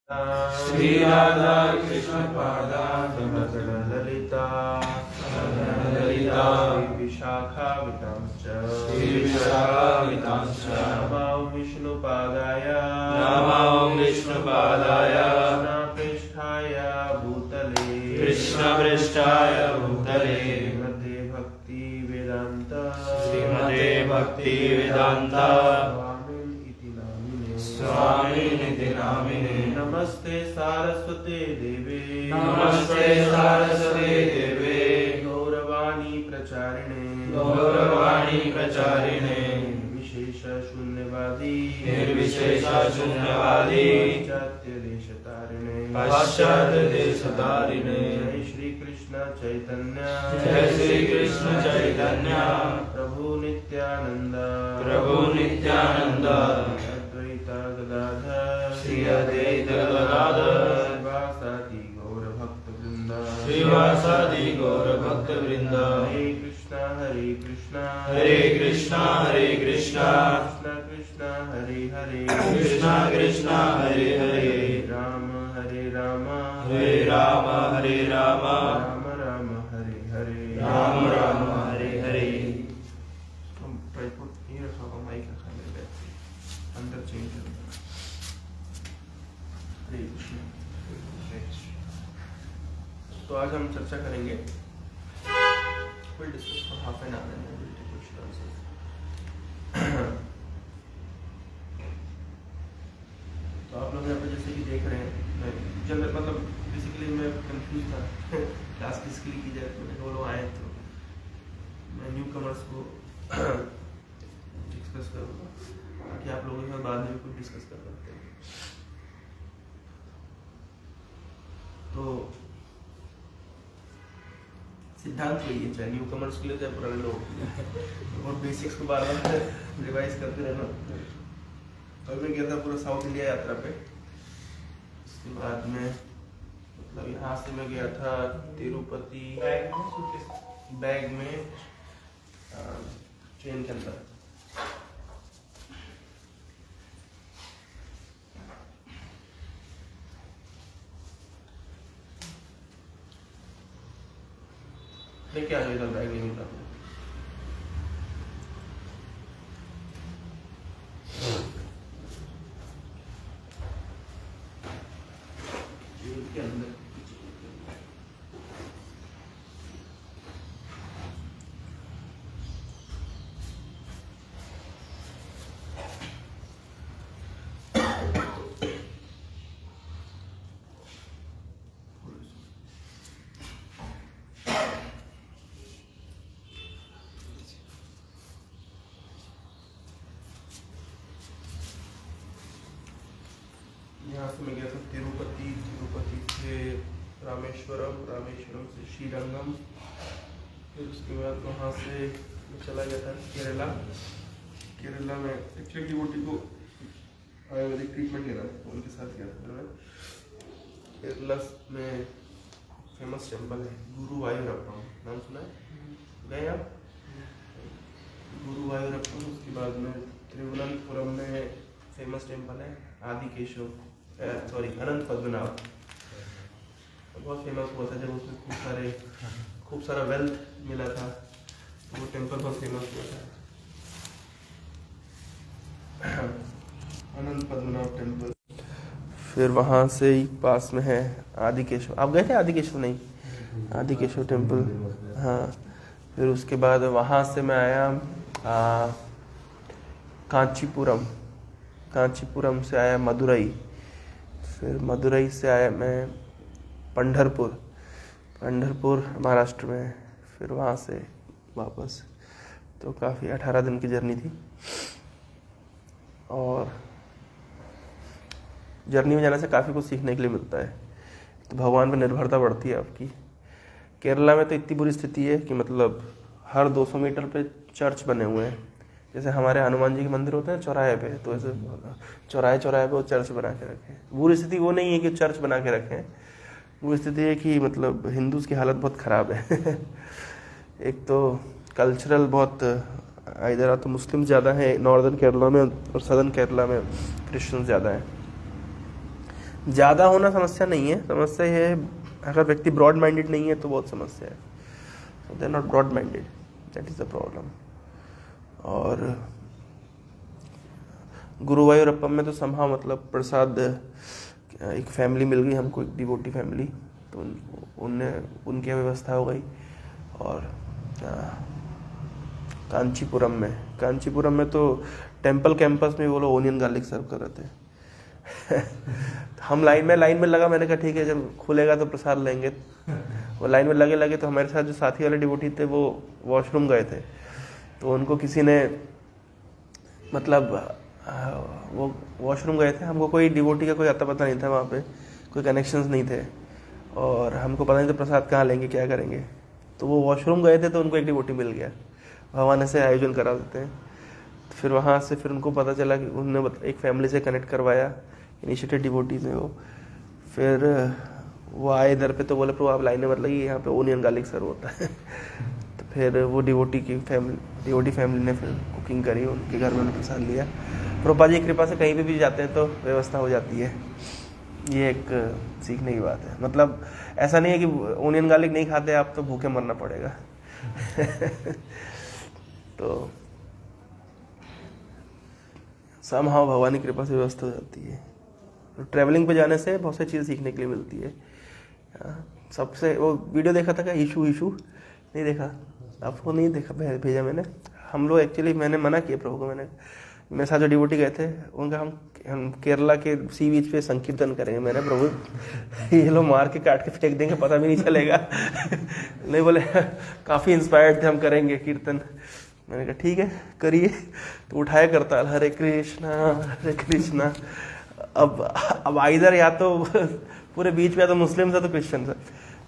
श्री राधा कृष्ण पादा ललिता ललिता विशाखा वितांश्च श्री विशाखावितांश्च नमो विष्णुपादाय नमो विष्णुपादाय कृष्णपृष्ठाय भूतले कृष्णपृष्ठाय भूतले श्रीमते भक्ति वेदांत श्रीमते भक्ति वेदांत स्वामिनिति नामिने नमस्ते सारस्वते देवे नमस्ते सारस्वते देवे गौरवाणी प्रचारिणे गौरवाणी प्रचारिणे विशेष शून्यवादी निर्विशेष शून्यवादी पाश्चात्य देशतारिणे पाश्चात्य देशतारिणे जय श्री कृष्ण चैतन्य जय श्री कृष्ण चैतन्य प्रभु नित्यानंद प्रभु नित्यानंद अद्वैत गदाधर श्री अद्वैत गदाधर श्रीवासादि गौर भक्त वृंद श्रीवासादि गौर भक्त वृंद हरे कृष्णा हरे कृष्णा हरे कृष्णा हरे कृष्णा कृष्णा कृष्णा हरे हरे कृष्णा कृष्णा हरे हरे राम हरे राम हरे राम हरे राम राम राम हरे हरे राम राम हरे हरे ट्राइपॉड ये रखा हुआ माइक रखा मेरे बैग अंदर चेंज कर हरे कृष्ण। तो आज हम चर्चा करेंगे we'll discuss for half an hour and then we'll take question answers। तो आप लोग यहाँ पे जैसे कि देख रहे हैं मैं जनरल मतलब बेसिकली मैं कंफ्यूज था क्लास किसके लिए की जाए तो मैंने वो लोग आए तो मैं न्यू कमर्स को डिस्कस करूँगा ताकि आप लोगों के साथ बाद में भी कुछ डिस्कस कर सकते हैं। तो सिद्धांत वही है, चाहे न्यू कमर्स के लिए चाहे पुराने लोग और बेसिक्स को बार बार रिवाइज करते रहना। तो मैं गया था पूरा साउथ इंडिया यात्रा पे। उसके बाद में मतलब यहाँ से मैं गया था तिरुपति बैग में ट्रेन के अंदर। लेके आ जाएगा बैग नहीं मिलता के अंदर। यहाँ से मैं गया था तिरुपति, तिरुपति से रामेश्वरम, रामेश्वरम से श्रीरंगम, फिर उसके बाद वहाँ से मैं चला गया था केरला। केरला में एक्चुअली डिवोटी को आयुर्वेदिक ट्रीटमेंट लेना है तो उनके साथ गया था मैं। केरला में फेमस टेम्पल है गुरुवायूरप्पम, नाम सुना है? गए आप? गुरुवायूरप्पम। उसके बाद में तिरुवनंतपुरम में फेमस टेम्पल है आदिकेशव, सॉरी अनंत पद्मनाभ, बहुत फेमस हुआ था जब उसमें खूब सारा वेल्थ मिला था तो वो टेम्पल बहुत फेमस हुआ था। अनंत पद्मनाभ टेम्पल। फिर वहाँ से ही पास में है आदिकेशव। आप गए थे आदिकेशव? नहीं, आदिकेशव टेम्पल। हाँ, फिर उसके बाद वहाँ से मैं आया कांचीपुरम, कांचीपुरम से आया मदुरई, फिर मदुरई से आया मैं पंढरपुर, पंढरपुर महाराष्ट्र में, फिर वहाँ से वापस। तो काफ़ी 18 दिन की जर्नी थी। और जर्नी में जाने से काफ़ी कुछ सीखने के लिए मिलता है। तो भगवान पर निर्भरता बढ़ती है आपकी। केरला में तो इतनी बुरी स्थिति है कि मतलब हर 200 मीटर पे चर्च बने हुए हैं। जैसे हमारे हनुमान जी के मंदिर होते हैं चौराहे पे, तो ऐसे चौराहे चौराहे पे वो चर्च बना के रखे हैं। बुरी स्थिति वो नहीं है कि चर्च बना के रखें, वो स्थिति है कि मतलब हिंदूज की हालत बहुत ख़राब है। एक तो कल्चरल बहुत इधर तो मुस्लिम ज़्यादा हैं नॉर्दर्न केरला में, और सदर्न केरला में क्रिश्चियन ज़्यादा हैं। ज़्यादा होना समस्या नहीं है, समस्या ये है अगर व्यक्ति ब्रॉड माइंडेड नहीं है तो बहुत समस्या है। So they are not broad minded, that is the problem. और गुरुवायूरप्पम में तो समहाउ मतलब प्रसाद, एक फैमिली मिल गई हमको, एक डिवोटी फैमिली, तो उनकी व्यवस्था हो गई। और कांचीपुरम में तो टेम्पल कैंपस में वो लोग ओनियन गार्लिक सर्व कर रहे थे। हम लाइन में लगा, मैंने कहा ठीक है जब खुलेगा तो प्रसाद लेंगे। वो लाइन में लगे तो हमारे साथ जो साथी वाले डिवोटी थे वो वॉशरूम गए थे, तो उनको किसी ने मतलब वो वॉशरूम गए थे, हमको कोई डिवोटी का कोई अता पता नहीं था, वहाँ पे कोई कनेक्शंस नहीं थे और हमको पता नहीं था प्रसाद कहाँ लेंगे क्या करेंगे। तो वो वॉशरूम गए थे तो उनको एक डिवोटी मिल गया, भगवान ऐसे आयोजन करा देते हैं। फिर वहाँ से फिर उनको पता चला कि उन्होंने एक फैमिली से कनेक्ट करवाया, इनिशिएटेड डिवोटीज हैं वो। फिर वो आए इधर पे तो बोले प्रभु आप लाइन में मत लगिए, यहाँ पे ओनियन गार्लिक सर्व होता है। तो फिर वो डिवोटी फैमिली ने फिर कुकिंग करी, उनके घर में उन्होंने प्रसाद लिया। प्रभुपाद जी की कृपा से कहीं भी जाते हैं तो व्यवस्था हो जाती है। ये एक सीखने की बात है, मतलब ऐसा नहीं है कि ओनियन गार्लिक नहीं खाते आप तो भूखे मरना पड़ेगा। तो समहाउ भगवान की कृपा से व्यवस्था हो जाती है। तो ट्रैवलिंग पे जाने से बहुत सारी चीज़ें सीखने के लिए मिलती है। सबसे वो वीडियो देखा था क्या, इशू नहीं देखा आपको? नहीं देखा, भेजा मैंने। हम लोग एक्चुअली मैंने मना किया प्रभु को, मेरे साथ जो डिवोटी गए थे उनका हम केरला के सी बीच पे संकीर्तन करेंगे। मैंने प्रभु ये लोग मार के काट के फेंक देंगे, पता भी नहीं चलेगा। नहीं बोले काफ़ी इंस्पायर्ड थे, हम करेंगे कीर्तन। मैंने कहा ठीक है करिए। तो उठाया करता हरे कृष्णा। अब इधर या तो पूरे बीच में या तो मुस्लिम था तो क्रिश्चियन था।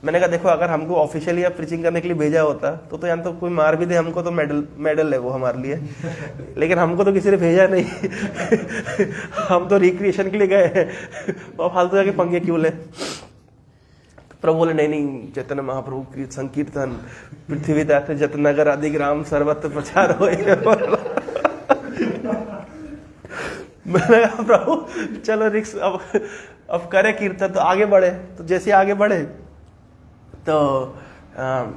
मैंने कहा देखो अगर हमको ऑफिशियली आप प्रीचिंग करने के लिए भेजा होता तो यहाँ तो कोई मार भी दे हमको तो मेडल है वो हमारे लिए, लेकिन हमको तो किसी ने भेजा नहीं। हम तो रिक्रिएशन के लिए गए हैं, और फालतू जाके पंगे क्यों ले। प्रभु बोले नहीं चैतन्य महाप्रभु की संकीर्तन पृथ्वी तथ जतनगर आदि ग्राम सर्वत्र प्रचार हो। मैंने कहा प्रभु चलो रिक्स अब करे कीर्तन, तो आगे बढ़े। तो जैसे आगे बढ़े तो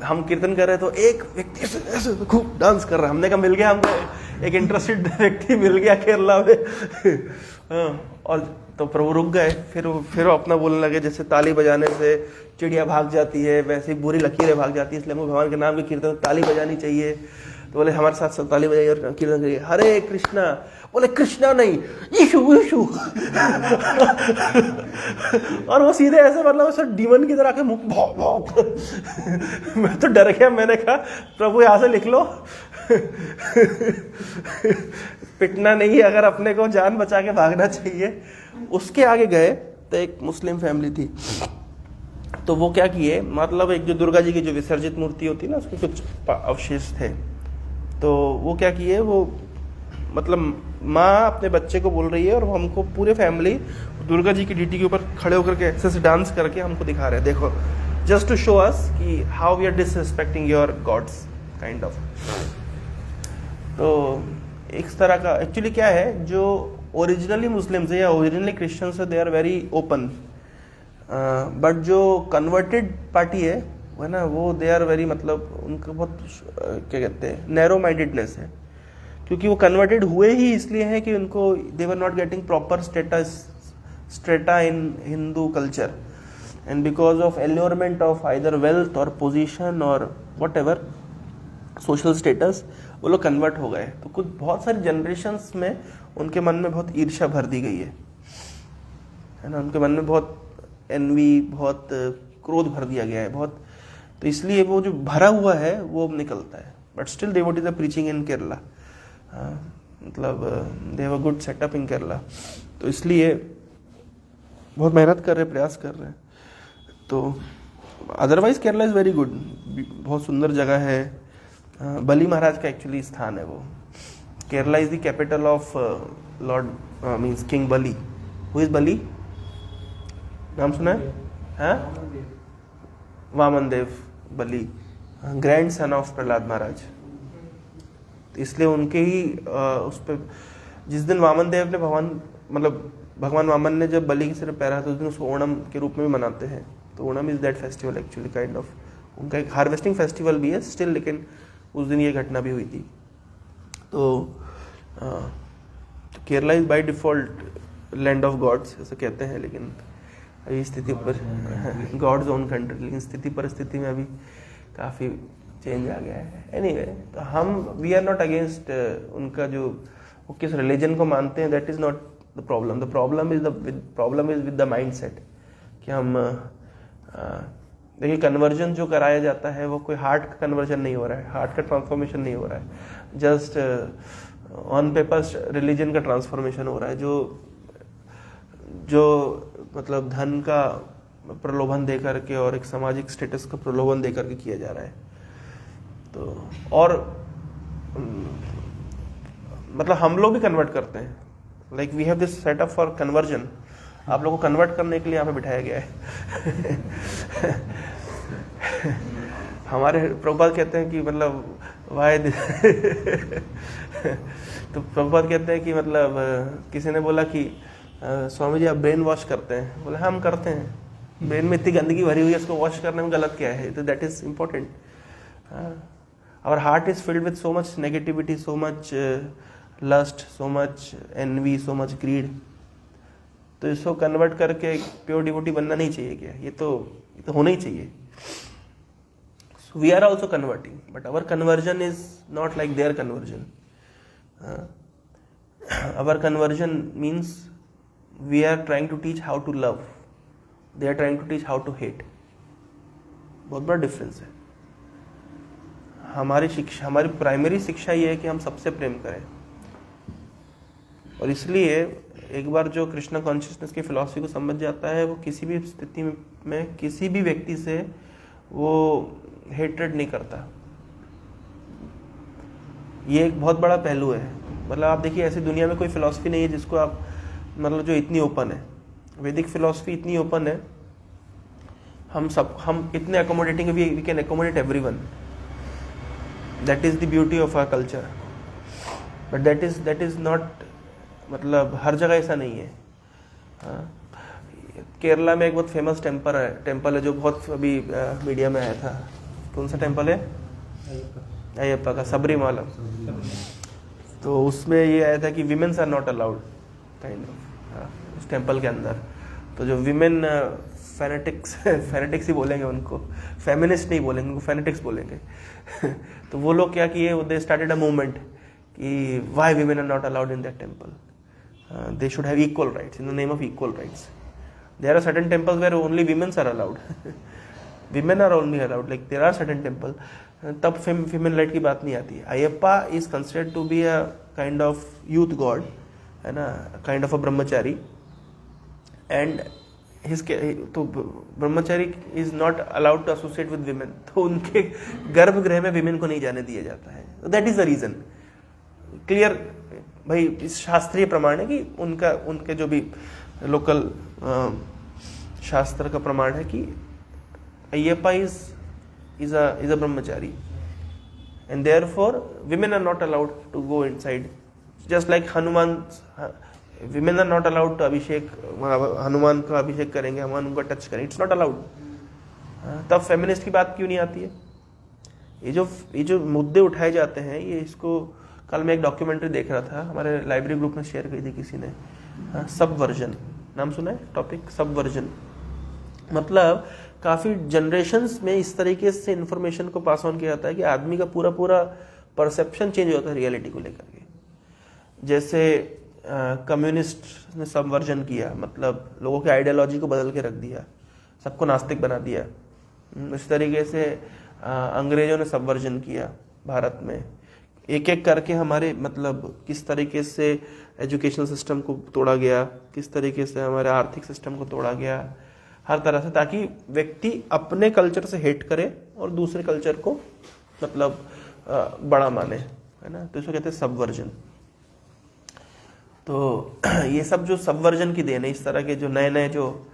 हम कीर्तन कर रहे तो एक व्यक्ति ऐसे खूब डांस कर रहा। हमने कहा मिल गया, हमको एक इंटरेस्टेड व्यक्ति मिल गया केरला में। और तो प्रभु रुक गए, फिर वो अपना बोलने लगे जैसे ताली बजाने से चिड़िया भाग जाती है वैसे ही बुरी लकीरें भाग जाती है, इसलिए हमको भगवान के नाम की कीर्तन ताली बजानी चाहिए। तो बोले हमारे साथ सब ताली बजाइए और कीर्तन करिए, हरे कृष्णा। बोले कृष्णा नहीं यीशु। और वो सीधे ऐसे मतलब ऐसे डीमन की तरह के मुंह भौंक। मैं तो डर गया, मैंने कहा प्रभु यहाँ से लिख लो। पिटना नहीं, अगर अपने को जान बचा के भागना चाहिए। उसके आगे गए तो एक मुस्लिम फैमिली थी, तो वो क्या किए, मतलब एक जो दुर्गा जी की जो विसर्जित मूर्ति होती है ना उसके कुछ अवशेष थे, तो वो क्या किए, वो मतलब माँ अपने बच्चे को बोल रही है और वो हमको पूरे फैमिली दुर्गा जी की डीटी के ऊपर खड़े होकर के ऐसे डांस करके हमको दिखा रहे हैं, देखो जस्ट टू शो अस कि how we are disrespecting your gods kind of. तो एक तरह का एक्चुअली क्या है, जो ओरिजिनली मुस्लिम्स है या ओरिजिनली क्रिश्चियंस है they are very open, but जो कन्वर्टेड पार्टी है वो ना, वो दे आर वेरी मतलब उनका बहुत क्या कहते हैं नैरो माइंडेडनेस है, क्योंकि वो कन्वर्टेड हुए ही इसलिए है कि उनको they were not getting proper strata in Hindu culture, and because of allurement of either wealth और पोजीशन और वट एवर सोशल स्टेटस वो लोग कन्वर्ट हो गए। तो कुछ बहुत सारी जनरेशन्स में उनके मन में बहुत ईर्ष्या भर दी गई है ना, उनके मन में बहुत एनवी, बहुत क्रोध भर दिया गया है बहुत, तो इसलिए वो जो भरा हुआ है वो निकलता है। But still devotees are preaching in Kerala, मतलब they have a good setup in Kerala, तो इसलिए बहुत मेहनत कर रहे हैं, प्रयास कर रहे हैं। तो otherwise Kerala is very good, बहुत सुंदर जगह है। बली महाराज का एक्चुअली स्थान है वो। Kerala is the capital of lord means king Bali. Who is Bali, नाम सुना है? Vaman Dev Bali, grandson of Prahlad Maharaj. इसलिए उनके ही उस पर जिस दिन वामन देव ने भगवान मतलब भगवान वामन ने जब बलि के सिर पे पैरा था उस दिन उसको ओणम के रूप में भी मनाते हैं। तो Onam is that festival actually kind of, उनका एक हार्वेस्टिंग फेस्टिवल भी है स्टिल, लेकिन उस दिन ये घटना भी हुई थी। तो Kerala is by default land of gods ऐसा कहते हैं, लेकिन अभी स्थिति पर गॉड्स ओन कंट्री, लेकिन स्थिति परिस्थिति में अभी काफ़ी चेंज आ गया है। एनीवे, तो हम वी आर नॉट अगेंस्ट उनका जो वो किस रिलीजन को मानते हैं, that is not the problem. The problem is with the mind set कि हम देखिए कन्वर्जन जो कराया जाता है वो कोई हार्ट का कन्वर्जन नहीं हो रहा है, हार्ट का ट्रांसफॉर्मेशन नहीं हो रहा है, जस्ट ऑन पेपर रिलीजन का ट्रांसफॉर्मेशन हो रहा है, जो मतलब धन का प्रलोभन दे करके और एक सामाजिक स्टेटस का प्रलोभन दे करके किया जा रहा है। तो और मतलब हम लोग भी कन्वर्ट करते हैं, like we have this setup for conversion. आप लोगों को कन्वर्ट करने के लिए यहाँ पे बिठाया गया है। हमारे प्रभुपाद कहते हैं कि मतलब वाई तो प्रभुपाद कहते हैं कि मतलब किसी ने बोला कि स्वामी जी आप ब्रेन वॉश करते हैं, बोले हम करते हैं, ब्रेन में इतनी गंदगी भरी हुई है, उसको वॉश करने में गलत क्या है? तो that is important. Our heart is filled with so much negativity, so much lust, so much envy, so much greed. तो इसको कन्वर्ट करके प्योर डिवोटी बनना नहीं चाहिए क्या? ये तो होना ही चाहिए। So we are also converting, but our conversion is not like their conversion. Our conversion means we are trying to teach how to love. They are trying to teach how to hate. बहुत बड़ा difference है। हमारी primary शिक्षा ये है कि हम सबसे प्रेम करें, और इसलिए एक बार जो कृष्णा कॉन्शियसनेस की फिलॉसफी को समझ जाता है, वो किसी भी स्थिति में किसी भी व्यक्ति से वो हेट्रेड नहीं करता। ये एक बहुत बड़ा पहलू है। मतलब आप देखिए ऐसी दुनिया में कोई फिलॉसफी नहीं है जिसको आप मतलब जो इतनी ओपन है। वैदिक फिलॉसफी इतनी ओपन है, हम इतने accommodating, we can accommodate everyone. That is the beauty of our culture, but that is not, मतलब हर जगह ऐसा नहीं है। केरला में एक बहुत फेमस टेम्पल है जो बहुत अभी मीडिया में आया था। कौन सा टेम्पल है? अयप्पा का, सबरीमाला। तो उसमें ये आया था कि womens are not allowed kind of उस टेम्पल के अंदर। तो जो विमेन फेनेटिक्स ही बोलेंगे उनको, फेमिनिस्ट नहीं बोलेंगे, उनको फेनेटिक्स बोलेंगे। तो वो लोग क्या किए, दे स्टार्टेड अ मूवमेंट कि why women are not allowed in that temple, they should have equal rights in the name of equal rights. There are certain temples where only women are allowed. Women are only allowed, like there are certain temple, तब female right की बात नहीं आती है। Ayyappa is considered to be a kind of youth god, है ना, kind of a brahmachari, and तो ब्रह्मचारी is not allowed to associate with women, तो उनके गर्भगृह में women को नहीं जाने दिया जाता है। That is the reason. Clear भाई, इस शास्त्रीय प्रमाण है कि उनके जो भी लोकल शास्त्र का प्रमाण है कि Ayyappa is a brahmachari, and therefore women are not allowed to go inside, just like Hanuman, women are not allowed to abhishek, Hanuman का अभिषेक करेंगे, हनुमान उनका टच करेंगे, इट्स नॉट अलाउड। तब फेमिनिस्ट की बात क्यों नहीं आती है? ये जो मुद्दे उठाए जाते हैं, ये इसको कल मैं एक डॉक्यूमेंट्री देख रहा था, हमारे लाइब्रेरी ग्रुप में शेयर की थी किसी ने, सबवर्जन नाम सुना है? टॉपिक सबवर्जन, मतलब काफ़ी जनरेशन्स में इस तरीके से इन्फॉर्मेशन को पास ऑन किया जाता है कि आदमी का पूरा परसेप्शन चेंज होता है रियलिटी को लेकर के। जैसे कम्युनिस्ट ने सबवर्जन किया, मतलब लोगों की आइडियोलॉजी को बदल के रख दिया, सबको नास्तिक बना दिया। इस तरीके से अंग्रेजों ने सबवर्जन किया भारत में, एक एक करके हमारे मतलब किस तरीके से एजुकेशनल सिस्टम को तोड़ा गया, किस तरीके से हमारे आर्थिक सिस्टम को तोड़ा गया, हर तरह से, ताकि व्यक्ति अपने कल्चर से हेट करे और दूसरे कल्चर को मतलब बड़ा माने, है ना। तो इसको कहते हैं सबवर्जन। तो ये सब जो सबवर्जन की देन है, इस तरह के जो नए जो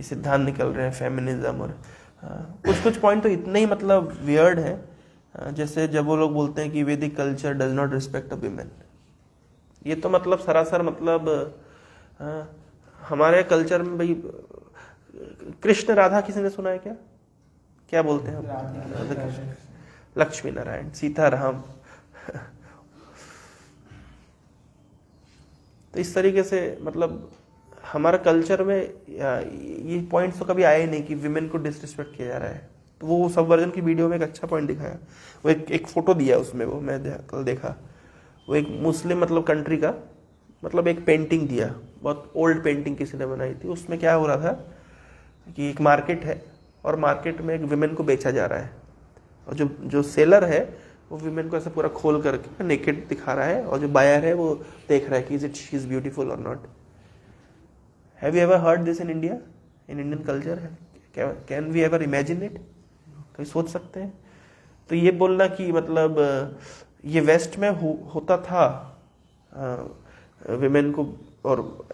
सिद्धांत निकल रहे हैं, फेमिनिज्म, और कुछ पॉइंट तो इतने ही मतलब वियर्ड है, जैसे जब वो लोग बोलते हैं कि वैदिक culture does not respect a women. ये तो मतलब सरासर मतलब हमारे कल्चर में भाई कृष्ण राधा किसी ने सुना है क्या? क्या बोलते हैं हम? राधा कृष्ण, लक्ष्मी नारायण, सीता राम। तो इस तरीके से मतलब हमारे कल्चर में ये पॉइंट्स तो कभी आए ही नहीं कि विमेन को डिसरिस्पेक्ट किया जा रहा है। तो वो सब वर्जन की वीडियो में एक अच्छा पॉइंट दिखाया। वो एक फोटो दिया उसमें, वो मैं कल देखा। वो एक मुस्लिम मतलब कंट्री का मतलब एक पेंटिंग दिया, बहुत ओल्ड पेंटिंग किसी ने बनाई थी। उसमें क्या हो रहा था कि एक मार्केट है और मार्केट में एक विमेन को बेचा जा रहा है, और जो सेलर है वो विमेन को ऐसा पूरा खोल करके नेकेड दिखा रहा है, और जो बायर है वो देख रहा है कि शी इज ब्यूटीफुल और not. Have you ever heard this in India, in Indian culture? Can we ever imagine it? कभी सोच सकते हैं? तो ये बोलना कि मतलब ये वेस्ट में होता था विमेन को, और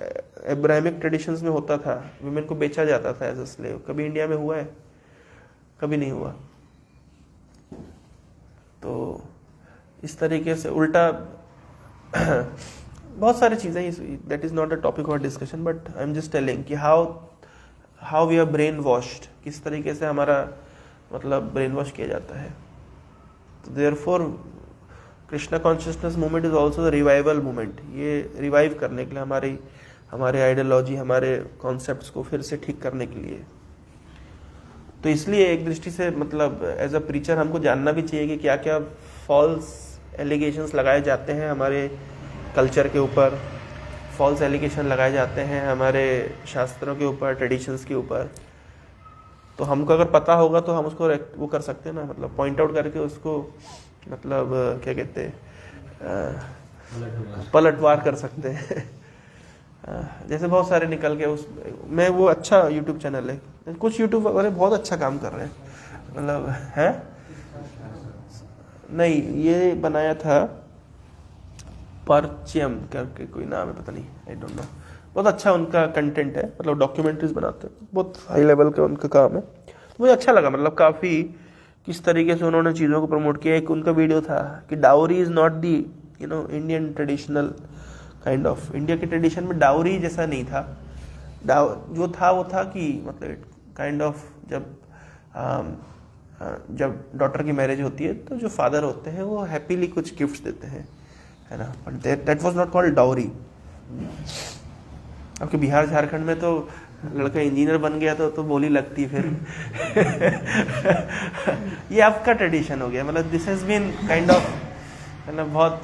एब्राहमिक ट्रेडिशंस में होता था, विमेन को बेचा जाता था एज अ स्लेव, कभी इंडिया में हुआ है? कभी नहीं हुआ। तो इस तरीके से उल्टा बहुत सारी चीज़ें, that is not a topic of discussion, but I am just telling कि how we are brainwashed, किस तरीके से हमारा मतलब ब्रेन वॉश किया जाता है। तो therefore Krishna consciousness movement is also the revival movement. ये रिवाइव करने के लिए, हमारे आइडियोलॉजी, हमारे कॉन्सेप्ट्स को फिर से ठीक करने के लिए। तो इसलिए एक दृष्टि से मतलब एज अ प्रीचर हमको जानना भी चाहिए कि क्या क्या फॉल्स एलिगेशंस लगाए जाते हैं हमारे कल्चर के ऊपर, फॉल्स एलिगेशन लगाए जाते हैं हमारे शास्त्रों के ऊपर, ट्रेडिशंस के ऊपर। तो हमको अगर पता होगा तो हम उसको वो कर सकते हैं ना, मतलब पॉइंट आउट करके उसको मतलब क्या कहते हैं, पलटवार कर सकते हैं। जैसे बहुत सारे निकल के मैं वो अच्छा यूट्यूब चैनल है, कुछ यूट्यूब वाले बहुत अच्छा काम कर रहे हैं, मतलब है नहीं, ये बनाया था परचम करके कोई नाम है, पता नहीं, आई डोंट नो। बहुत अच्छा उनका कंटेंट है, मतलब डॉक्यूमेंट्रीज बनाते हैं, बहुत हाई लेवल का उनका काम है। तो मुझे अच्छा लगा, मतलब काफ़ी किस तरीके से उन्होंने चीज़ों को प्रमोट किया। एक उनका वीडियो था कि dowry is not the Indian traditional kind of, India के ट्रेडिशन में डाउरी जैसा नहीं था। जो था वो था कि मतलब काइंड ऑफ जब डॉटर की मैरिज होती है तो जो फादर होते हैं वो हैप्पीली कुछ गिफ्ट्स देते हैं, है ना, but that was not called dowry. आपके बिहार झारखंड में तो लड़का इंजीनियर बन गया तो बोली लगती फिर। ये आपका ट्रेडिशन हो गया, मतलब this has been kind of, है ना, बहुत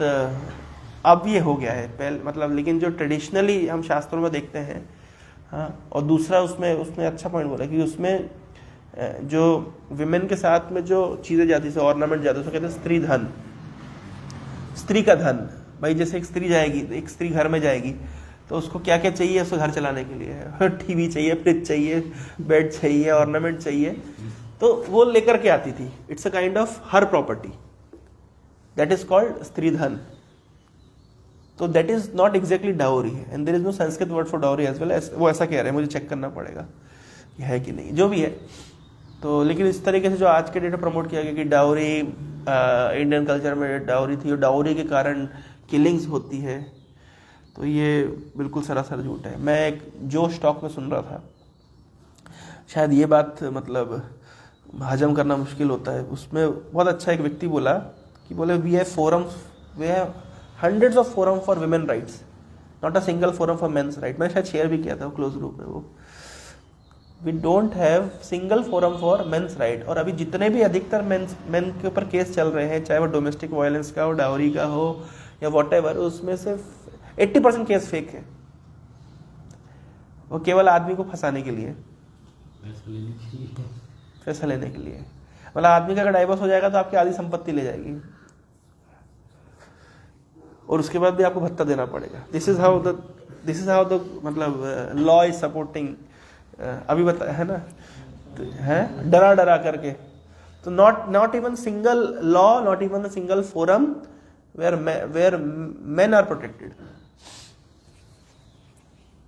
अब ये हो गया है पहले, मतलब लेकिन जो ट्रेडिशनली हम शास्त्रों में देखते हैं। हाँ, और दूसरा उसमें अच्छा पॉइंट बोला कि उसमें जो विमेन के साथ में जो चीज़ें जाती है, ऑर्नामेंट जाते हैं, उसको कहते हैं स्त्री धन, स्त्री का धन। भाई जैसे एक स्त्री जाएगी, एक स्त्री घर में जाएगी तो उसको क्या क्या चाहिए, उसको घर चलाने के लिए टीवी चाहिए, फ्रिज चाहिए, बेड चाहिए, ऑर्नामेंट चाहिए, तो वो लेकर के आती थी। It's a kind of her property, that is called stri dhan. तो that is not exactly dowry, and there is no Sanskrit word for dowry as well. वो ऐसा कह रहे हैं, मुझे चेक करना पड़ेगा कि है कि नहीं, जो भी है। तो लेकिन इस तरीके से जो आज के डेट में प्रमोट किया गया कि डाउरी इंडियन कल्चर में डाउरी थी और डाउरी के कारण किलिंग्स होती है, तो ये बिल्कुल सरासर झूठ है। मैं एक जो स्टॉक में सुन रहा था, शायद ये बात मतलब हजम करना मुश्किल होता है, उसमें बहुत अच्छा एक व्यक्ति बोला कि बोले we have hundreds of forum for women rights, not a single forum for men's right। मैंने शायद शेयर भी किया था क्लोज ग्रुप में वो, we don't have single forum for men's right। और अभी जितने भी अधिकतर मेन के ऊपर केस चल रहे हैं, चाहे वो डोमेस्टिक वायलेंस का हो, डाउरी का हो या व्हाटएवर, उसमें से 80% केस फेक है। वो केवल आदमी को फंसाने के लिए, पैसा लेने के लिए। मतलब आदमी का अगर डाइवोर्स हो जाएगा तो आपकी आधी संपत्ति ले जाएगी और उसके बाद भी आपको भत्ता देना पड़ेगा। दिस इज हाउ द मतलब लॉ इज सपोर्टिंग। अभी बता है ना, है डरा करके। तो not even single law, not even a single forum where men are protected.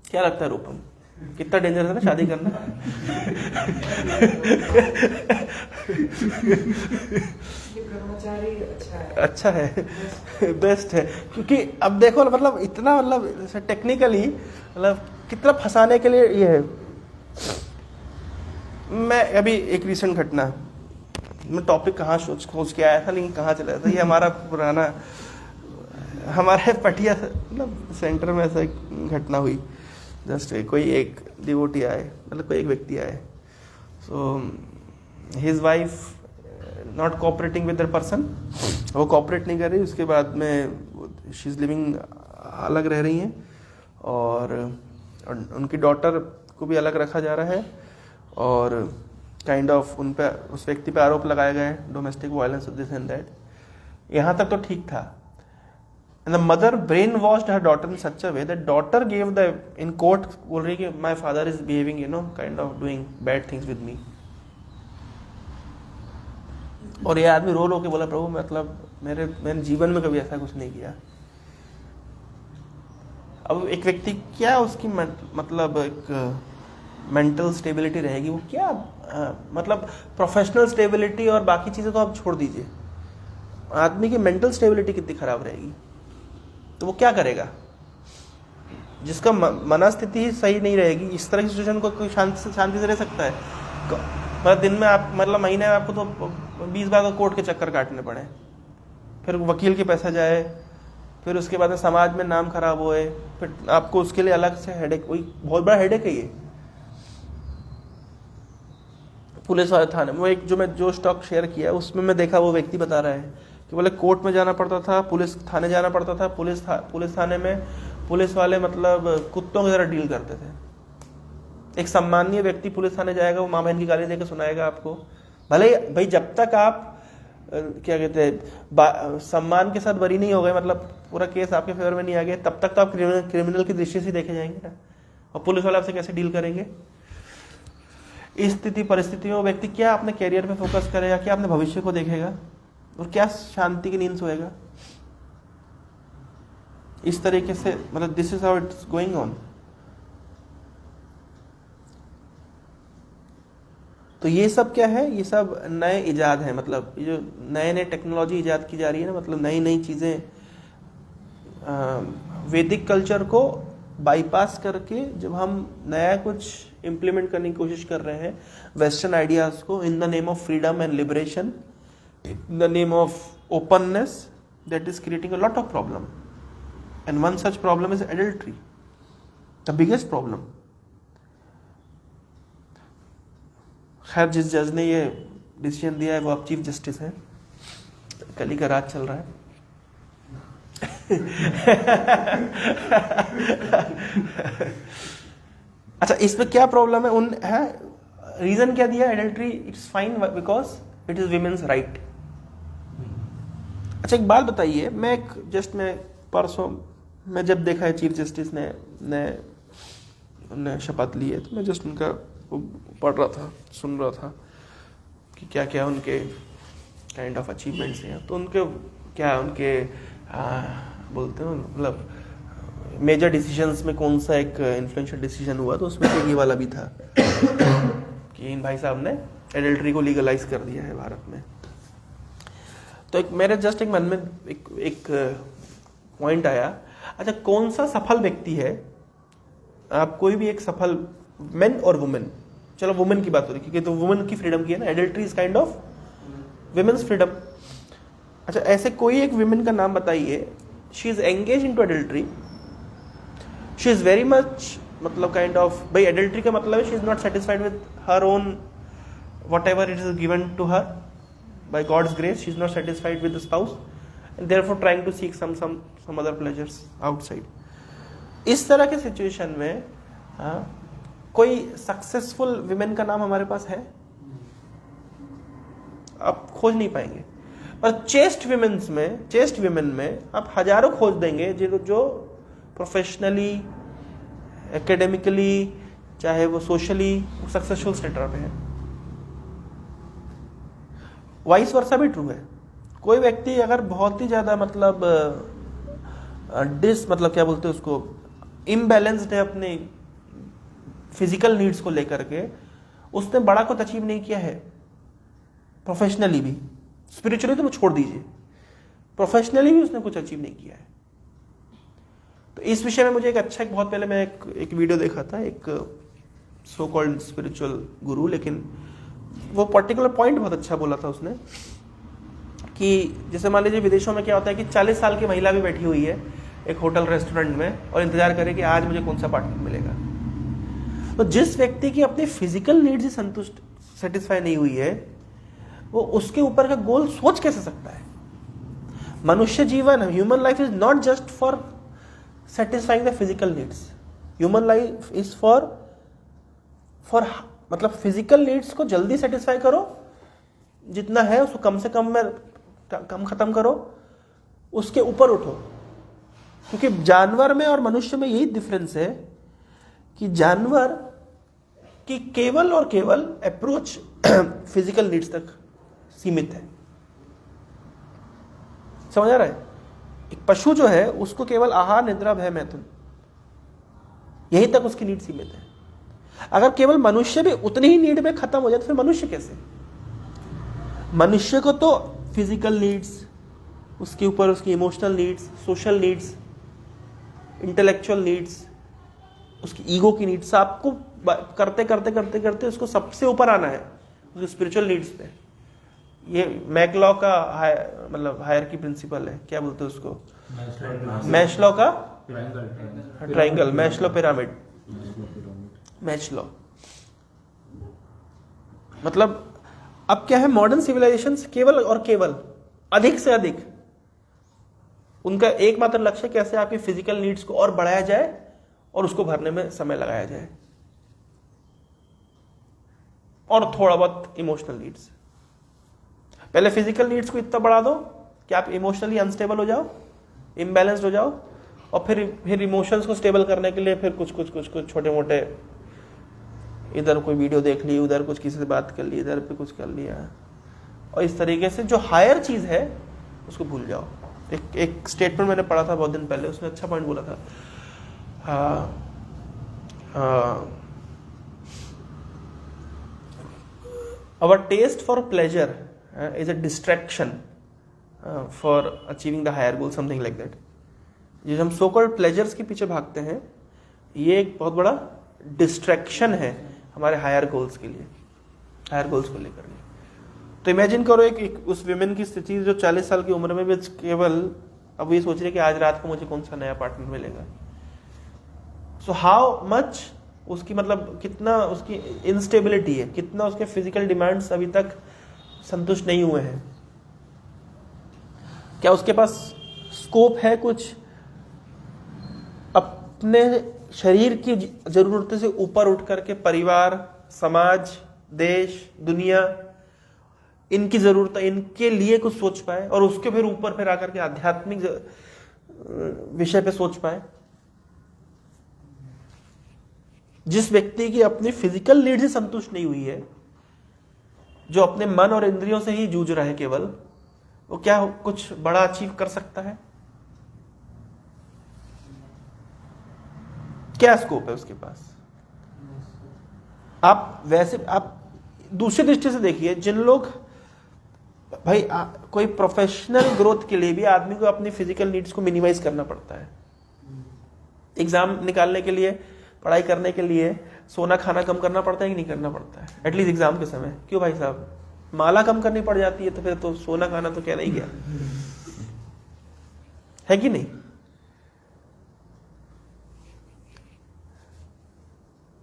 क्या लगता है रूपम, कितना डेंजर है ना शादी करना? ब्रह्मचारी अच्छा है बेस्ट है, क्योंकि अब देखो मतलब इतना मतलब टेक्निकली मतलब कितना फंसाने के लिए ये है। मैं अभी एक रिसेंट घटना, मैं टॉपिक कहाँ खोज के आया था लेकिन कहाँ चला था, ये हमारा पुराना हमारे पटिया मतलब सेंटर में ऐसा एक घटना हुई। जस्ट कोई एक डिवोटी आए, मतलब कोई एक व्यक्ति आए, so his wife not cooperating with that person, वो कोऑपरेट नहीं कर रही। उसके बाद में शी इज़ लिविंग अलग रह रही हैं और उनकी डॉटर को भी अलग रखा जा रहा है और काइंड ऑफ उन पे उस व्यक्ति पे आरोप लगाए गए domestic violence this and that. यहाँ तक तो ठीक था। And the mother brainwashed her daughter in such a way that daughter gave the in court बोल रही कि my father is behaving kind of doing bad things with me। और ये आदमी रो रो के बोला प्रभु मतलब मैंने जीवन में कभी ऐसा कुछ नहीं किया। अब एक व्यक्ति क्या उसकी मतलब एक मेंटल स्टेबिलिटी रहेगी, वो क्या मतलब प्रोफेशनल स्टेबिलिटी और बाकी चीज़ें तो आप छोड़ दीजिए, आदमी की मेंटल स्टेबिलिटी कितनी खराब रहेगी तो वो क्या करेगा। जिसका मनस्थिति ही सही नहीं रहेगी, इस तरह की सिचुएशन को कोई शांति से रह सकता है? मतलब दिन में आप मतलब महीने में आपको तो 20 बार तो कोर्ट के चक्कर काटने पड़े, फिर वकील के पैसा जाए, फिर उसके बाद में समाज में नाम खराब होए, फिर आपको उसके लिए अलग से हेडेक, वही बहुत बड़ा हेडेक है ये। पुलिस वाले थाने में एक जो स्टॉक शेयर किया उसमें मैं देखा, वो व्यक्ति बता रहा है कि बोले कोर्ट में जाना पड़ता था, पुलिस थाने जाना पड़ता था, पुलिस थाने में पुलिस वाले मतलब कुत्तों की तरह डील करते थे। एक सम्मानीय व्यक्ति पुलिस थाने जाएगा, वो माँ बहन की गाली देकर सुनाएगा आपको, भले भाई जब तक आप क्या कहते हैं सम्मान के साथ बरी नहीं हो गए, मतलब पूरा केस आपके फेवर में नहीं आ गया, तब तक तो आप क्रिमिनल की दृष्टि से देखे जाएंगे ना। और पुलिस वाले आपसे कैसे डील करेंगे? इस स्थिति परिस्थिति में वो व्यक्ति क्या अपने कैरियर पे फोकस करेगा, क्या अपने भविष्य को देखेगा और क्या शांति की नींद सोएगा? इस तरीके से मतलब this is how it's going on. तो ये सब क्या है? ये सब नए इजाद है, मतलब ये जो नए नए टेक्नोलॉजी इजाद की जा रही है ना, मतलब नई नई चीजें वैदिक कल्चर को बाईपास करके जब हम नया कुछ इम्प्लीमेंट करने की कोशिश कर रहे हैं, वेस्टर्न आइडियाज को, in the name of freedom and liberation, in the name of openness, that is creating a lot of problem, and one such problem is adultery, the biggest problem। खैर जिस जज ने ये डिसीजन दिया है वो अब चीफ जस्टिस है, कल ही का रात चल रहा है। अच्छा, इसमें क्या प्रॉब्लम है? उन है रीजन क्या दिया? Adultery it's fine because it is women's right. अच्छा, एक बात बताइए, मैं परसों मैं जब देखा है चीफ जस्टिस ने शपथ ली है, तो मैं जस्ट उनका पढ़ रहा था, सुन रहा था कि क्या क्या उनके काइंड ऑफ अचीवमेंट्स हैं। तो उनके क्या उनके बोलते हैं मतलब मेजर डिसीजंस में कौन सा एक इन्फ्लुएंशियल डिसीजन हुआ, तो उसमें ये वाला भी था कि इन भाई साहब ने एडल्ट्री को लीगलाइज कर दिया है भारत में। तो मेरे जस्ट एक मन में एक पॉइंट आया, अच्छा कौन सा सफल व्यक्ति है, आप कोई भी एक सफल मेन और वुमेन, चलो वुमेन की बात हो रही क्योंकि तो वुमेन की फ्रीडम की है ना, adultery is kind of women's freedom. अच्छा, ऐसे कोई एक वुमेन का नाम बताइए, she is engage into adultery, she is very much मतलब काइंड ऑफ, भाई एडल्ट्री का मतलब है she is not satisfied with her own whatever it is given to her by God's grace, she is not satisfied with the spouse and therefore trying to seek some other pleasures outside। इस तरह के situation में कोई successful women का नाम हमारे पास है? आप खोज नहीं पाएंगे। पर चेस्ट विमेन में आप हजारों खोज देंगे जो प्रोफेशनली, एकेडमिकली, चाहे वो सोशली सक्सेसफुल स्टेटस पे है। वाइस वर्सा भी ट्रू है। कोई व्यक्ति अगर बहुत ही ज्यादा मतलब मतलब क्या बोलते हैं उसको, इम्बैलेंस्ड है अपने फिजिकल नीड्स को लेकर के, उसने बड़ा कुछ अचीव नहीं किया है प्रोफेशनली भी, स्पिरिचुअली तो वो छोड़ दीजिए, प्रोफेशनली भी उसने कुछ अचीव नहीं किया है। तो इस विषय में मुझे एक बहुत पहले मैं एक वीडियो देखा था, एक सो कॉल्ड स्पिरिचुअल गुरु, लेकिन वो पर्टिकुलर पॉइंट बहुत अच्छा बोला था उसने कि जैसे मान लीजिए विदेशों में क्या होता है कि 40 साल की महिला भी बैठी हुई है एक होटल रेस्टोरेंट में और इंतजार करे कि आज मुझे कौन सा पार्टनर मिलेगा। तो जिस व्यक्ति की अपनी फिजिकल नीड्स ही संतुष्ट सेटिस्फाई नहीं हुई है, वो उसके ऊपर का गोल सोच कैसे सकता है? मनुष्य जीवन, human life is not just for satisfying the physical needs. Human life is for मतलब फिजिकल नीड्स को जल्दी सेटिस्फाई करो, जितना है उसको कम से कम में कम खत्म करो, उसके ऊपर उठो। क्योंकि जानवर में और मनुष्य में यही डिफरेंस है कि जानवर की केवल और केवल अप्रोच फिजिकल नीड्स तक सीमित है। समझ आ रहा है? एक पशु जो है उसको केवल आहार, निद्रा, भय, मैथुन, यही तक उसकी नीड सीमित है। अगर केवल मनुष्य भी उतनी ही नीड में खत्म हो जाए तो फिर मनुष्य कैसे? मनुष्य को तो फिजिकल नीड्स, उसके ऊपर उसकी emotional needs, social needs, intellectual needs, उसकी ईगो की नीड्स, आपको करते करते करते करते उसको सबसे ऊपर आना है उसकी स्पिरिचुअल नीड्स पे। ये मैक्लॉ का मतलब हायरार्की प्रिंसिपल है, क्या बोलते हैं उसको, मैस्लो का ट्रायंगल, मैस्लो पिरामिड, मैस्लो। मतलब अब क्या है, मॉडर्न सिविलाइजेशन केवल और केवल अधिक से अधिक उनका एकमात्र लक्ष्य कैसे आपकी फिजिकल नीड्स को और बढ़ाया जाए और उसको भरने में समय लगाया जाए, और थोड़ा बहुत इमोशनल नीड्स। पहले फिजिकल नीड्स को इतना बढ़ा दो कि आप इमोशनली अनस्टेबल हो जाओ, इम्बैलेंस्ड हो जाओ, और फिर इमोशंस को स्टेबल करने के लिए फिर कुछ छोटे मोटे, इधर कोई वीडियो देख ली, उधर कुछ किसी से बात कर ली, इधर पे कुछ कर लिया, और इस तरीके से जो हायर चीज है उसको भूल जाओ। एक स्टेटमेंट मैंने पढ़ा था बहुत दिन पहले, उसने अच्छा पॉइंट बोला था, our taste for pleasure is a distraction for achieving the higher goal, something like that। जो हम so called pleasures के पीछे भागते हैं, ये एक बहुत बड़ा डिस्ट्रैक्शन है हमारे हायर गोल्स के लिए, हायर गोल्स को लेकर। तो इमेजिन करो एक उस विमेन की स्थिति जो 40 साल की उम्र में भी केवल अब ये सोच रही है कि आज रात को मुझे कौन सा नया पार्टनर मिलेगा। सो हाउ मच उसकी मतलब कितना उसकी इंस्टेबिलिटी है, कितना उसके फिजिकल डिमांड्स अभी तक संतुष्ट नहीं हुए हैं। क्या उसके पास स्कोप है कुछ अपने शरीर की जरूरतों से ऊपर उठ करके परिवार, समाज, देश, दुनिया, इनकी जरूरतें, इनके लिए कुछ सोच पाए और उसके फिर ऊपर फिर आकर के आध्यात्मिक विषय पे सोच पाए? जिस व्यक्ति की अपनी फिजिकल नीड से संतुष्ट नहीं हुई है, जो अपने मन और इंद्रियों से ही जूझ रहा है केवल, वो क्या कुछ बड़ा अचीव कर सकता है? क्या स्कोप है उसके पास? आप दूसरी दृष्टि से देखिए, जिन लोग भाई कोई प्रोफेशनल ग्रोथ के लिए भी आदमी को अपनी फिजिकल नीड्स को मिनिमाइज करना पड़ता है। एग्जाम निकालने के लिए, पढ़ाई करने के लिए सोना खाना कम करना पड़ता है कि नहीं करना पड़ता है? एटलीस्ट एग्जाम के समय। क्यों भाई साहब? माला कम करनी पड़ जाती है तो फिर तो सोना खाना तो क्या नहीं गया, है कि नहीं?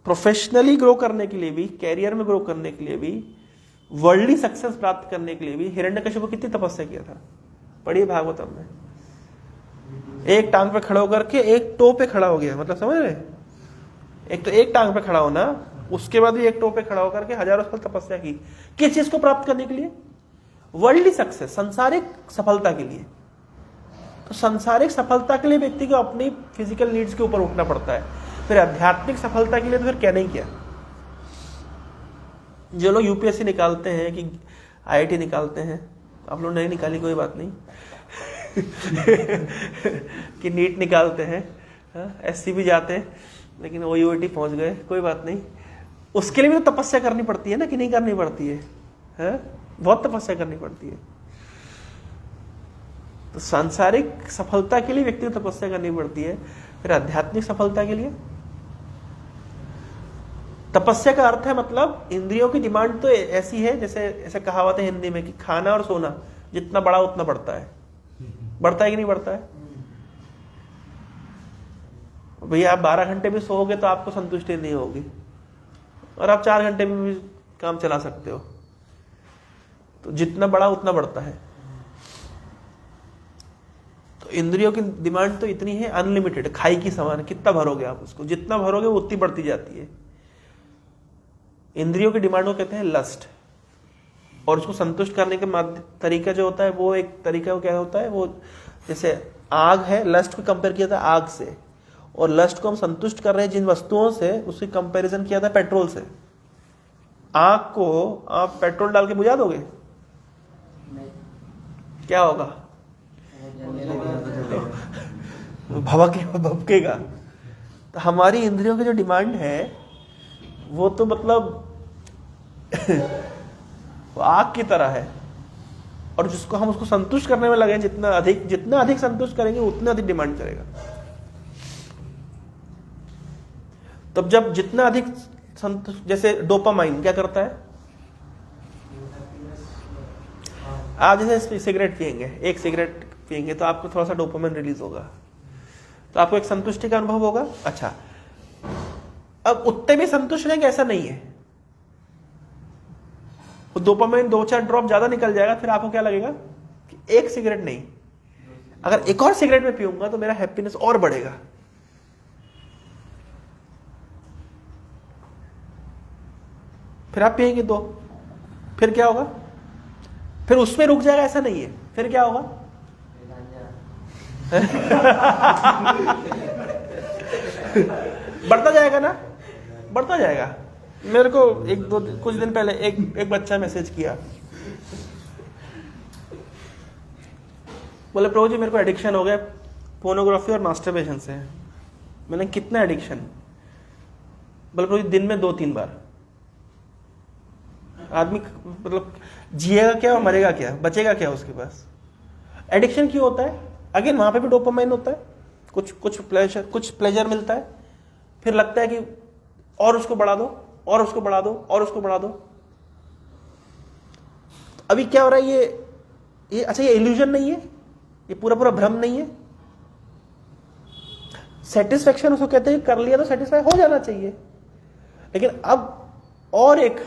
प्रोफेशनली ग्रो करने के लिए भी, कैरियर में ग्रो करने के लिए भी, वर्ल्डली सक्सेस प्राप्त करने के लिए भी हिरण्यकशिपु को कितनी तपस्या किया था? पढ़िए भागवतम में। एक टांग पे खड़ा होकर के एक टो पे खड़ा हो गया, मतलब समझ रहे? एक तो एक टांग पे खड़ा होना, उसके बाद भी एक टो पे खड़ा होकर के हजारों साल तपस्या की। किस चीज को प्राप्त करने के लिए? वर्ल्डली सक्सेस, सांसारिक सफलता के लिए। तो सांसारिक सफलता के लिए व्यक्ति को अपनी फिजिकल नीड्स के ऊपर उठना पड़ता है। फिर आध्यात्मिक सफलता के लिए तो फिर क्या नहीं किया। जो लोग यूपीएससी निकालते हैं कि आईआईटी निकालते हैं, आप लोग नहीं निकाली कोई बात नहीं कि नीट निकालते हैं, एससी भी जाते हैं, लेकिन ओयूईटी पहुंच गए, कोई बात नहीं। उसके लिए भी तो तपस्या करनी पड़ती है ना, कि नहीं करनी पड़ती है? बहुत तपस्या करनी पड़ती है। तो सांसारिक सफलता के लिए व्यक्ति को तपस्या करनी पड़ती है, फिर आध्यात्मिक सफलता के लिए तपस्या का अर्थ है मतलब इंद्रियों की डिमांड तो ऐसी है, जैसे ऐसे कहावत है हिंदी में कि खाना और सोना जितना बड़ा उतना बढ़ता है। बढ़ता है कि नहीं बढ़ता है? भैया आप 12 घंटे भी सोओगे तो आपको संतुष्टि नहीं होगी, और आप 4 घंटे में भी काम चला सकते हो। तो जितना बड़ा उतना बढ़ता है। तो इंद्रियों की डिमांड तो इतनी है, अनलिमिटेड, खाई की समान। कितना भरोगे आप उसको, जितना भरोगे वो उतनी बढ़ती जाती है। इंद्रियों की डिमांड को कहते हैं लस्ट, और उसको संतुष्ट करने का तरीका जो होता है वो एक तरीका क्या होता है, वो जैसे आग है, लस्ट को कंपेयर किया था आग से, और लस्ट को हम संतुष्ट कर रहे हैं जिन वस्तुओं से, उसकी कंपैरिजन किया था पेट्रोल से। आग को आप पेट्रोल डाल के बुझा दोगे, क्या होगा? भभकेगा। तो हमारी इंद्रियों की जो डिमांड है वो तो मतलब वो आग की तरह है, और जिसको हम उसको संतुष्ट करने में लगे, जितना अधिक संतुष्ट करेंगे उतना अधिक डिमांड करेगा। तब जब जितना अधिक संतुष्ट, जैसे डोपामाइन क्या करता है, आप जैसे सिगरेट पियेंगे, एक सिगरेट पियेंगे तो आपको थोड़ा सा डोपामाइन रिलीज होगा, तो आपको एक संतुष्टि का अनुभव होगा। अच्छा, अब उतने भी संतुष्ट रहेंगे ऐसा नहीं है, वो डोपामाइन 2-4 ड्रॉप ज्यादा निकल जाएगा, फिर आपको क्या लगेगा कि एक सिगरेट नहीं, अगर एक और सिगरेट में पीऊंगा तो मेरा हैप्पीनेस और बढ़ेगा। फिर आप पिएंगे 2, फिर क्या होगा? फिर उसमें रुक जाएगा ऐसा नहीं है, फिर क्या होगा? बढ़ता जाएगा ना, बढ़ता जाएगा। मेरे को कुछ दिन पहले एक बच्चा मैसेज किया, बोले प्रभु जी मेरे को एडिक्शन हो गया पोर्नोग्राफी और मास्टरबेशन से। मैंने कितना एडिक्शन? बोले प्रभु जी दिन में 2-3 बार। आदमी मतलब जिएगा क्या और मरेगा क्या, बचेगा क्या उसके पास? एडिक्शन क्यों होता है? अगेन वहां पे भी डोपामाइन होता है, कुछ प्लेजर मिलता है, फिर लगता है कि और उसको बढ़ा दो, और उसको बढ़ा दो, और उसको बढ़ा दो। अभी क्या हो रहा है, ये अच्छा, ये इल्यूजन नहीं है, ये पूरा भ्रम नहीं है। सेटिस्फेक्शन उसको कहते हैं, कर लिया तो सेटिस्फाई हो जाना चाहिए, लेकिन अब और एक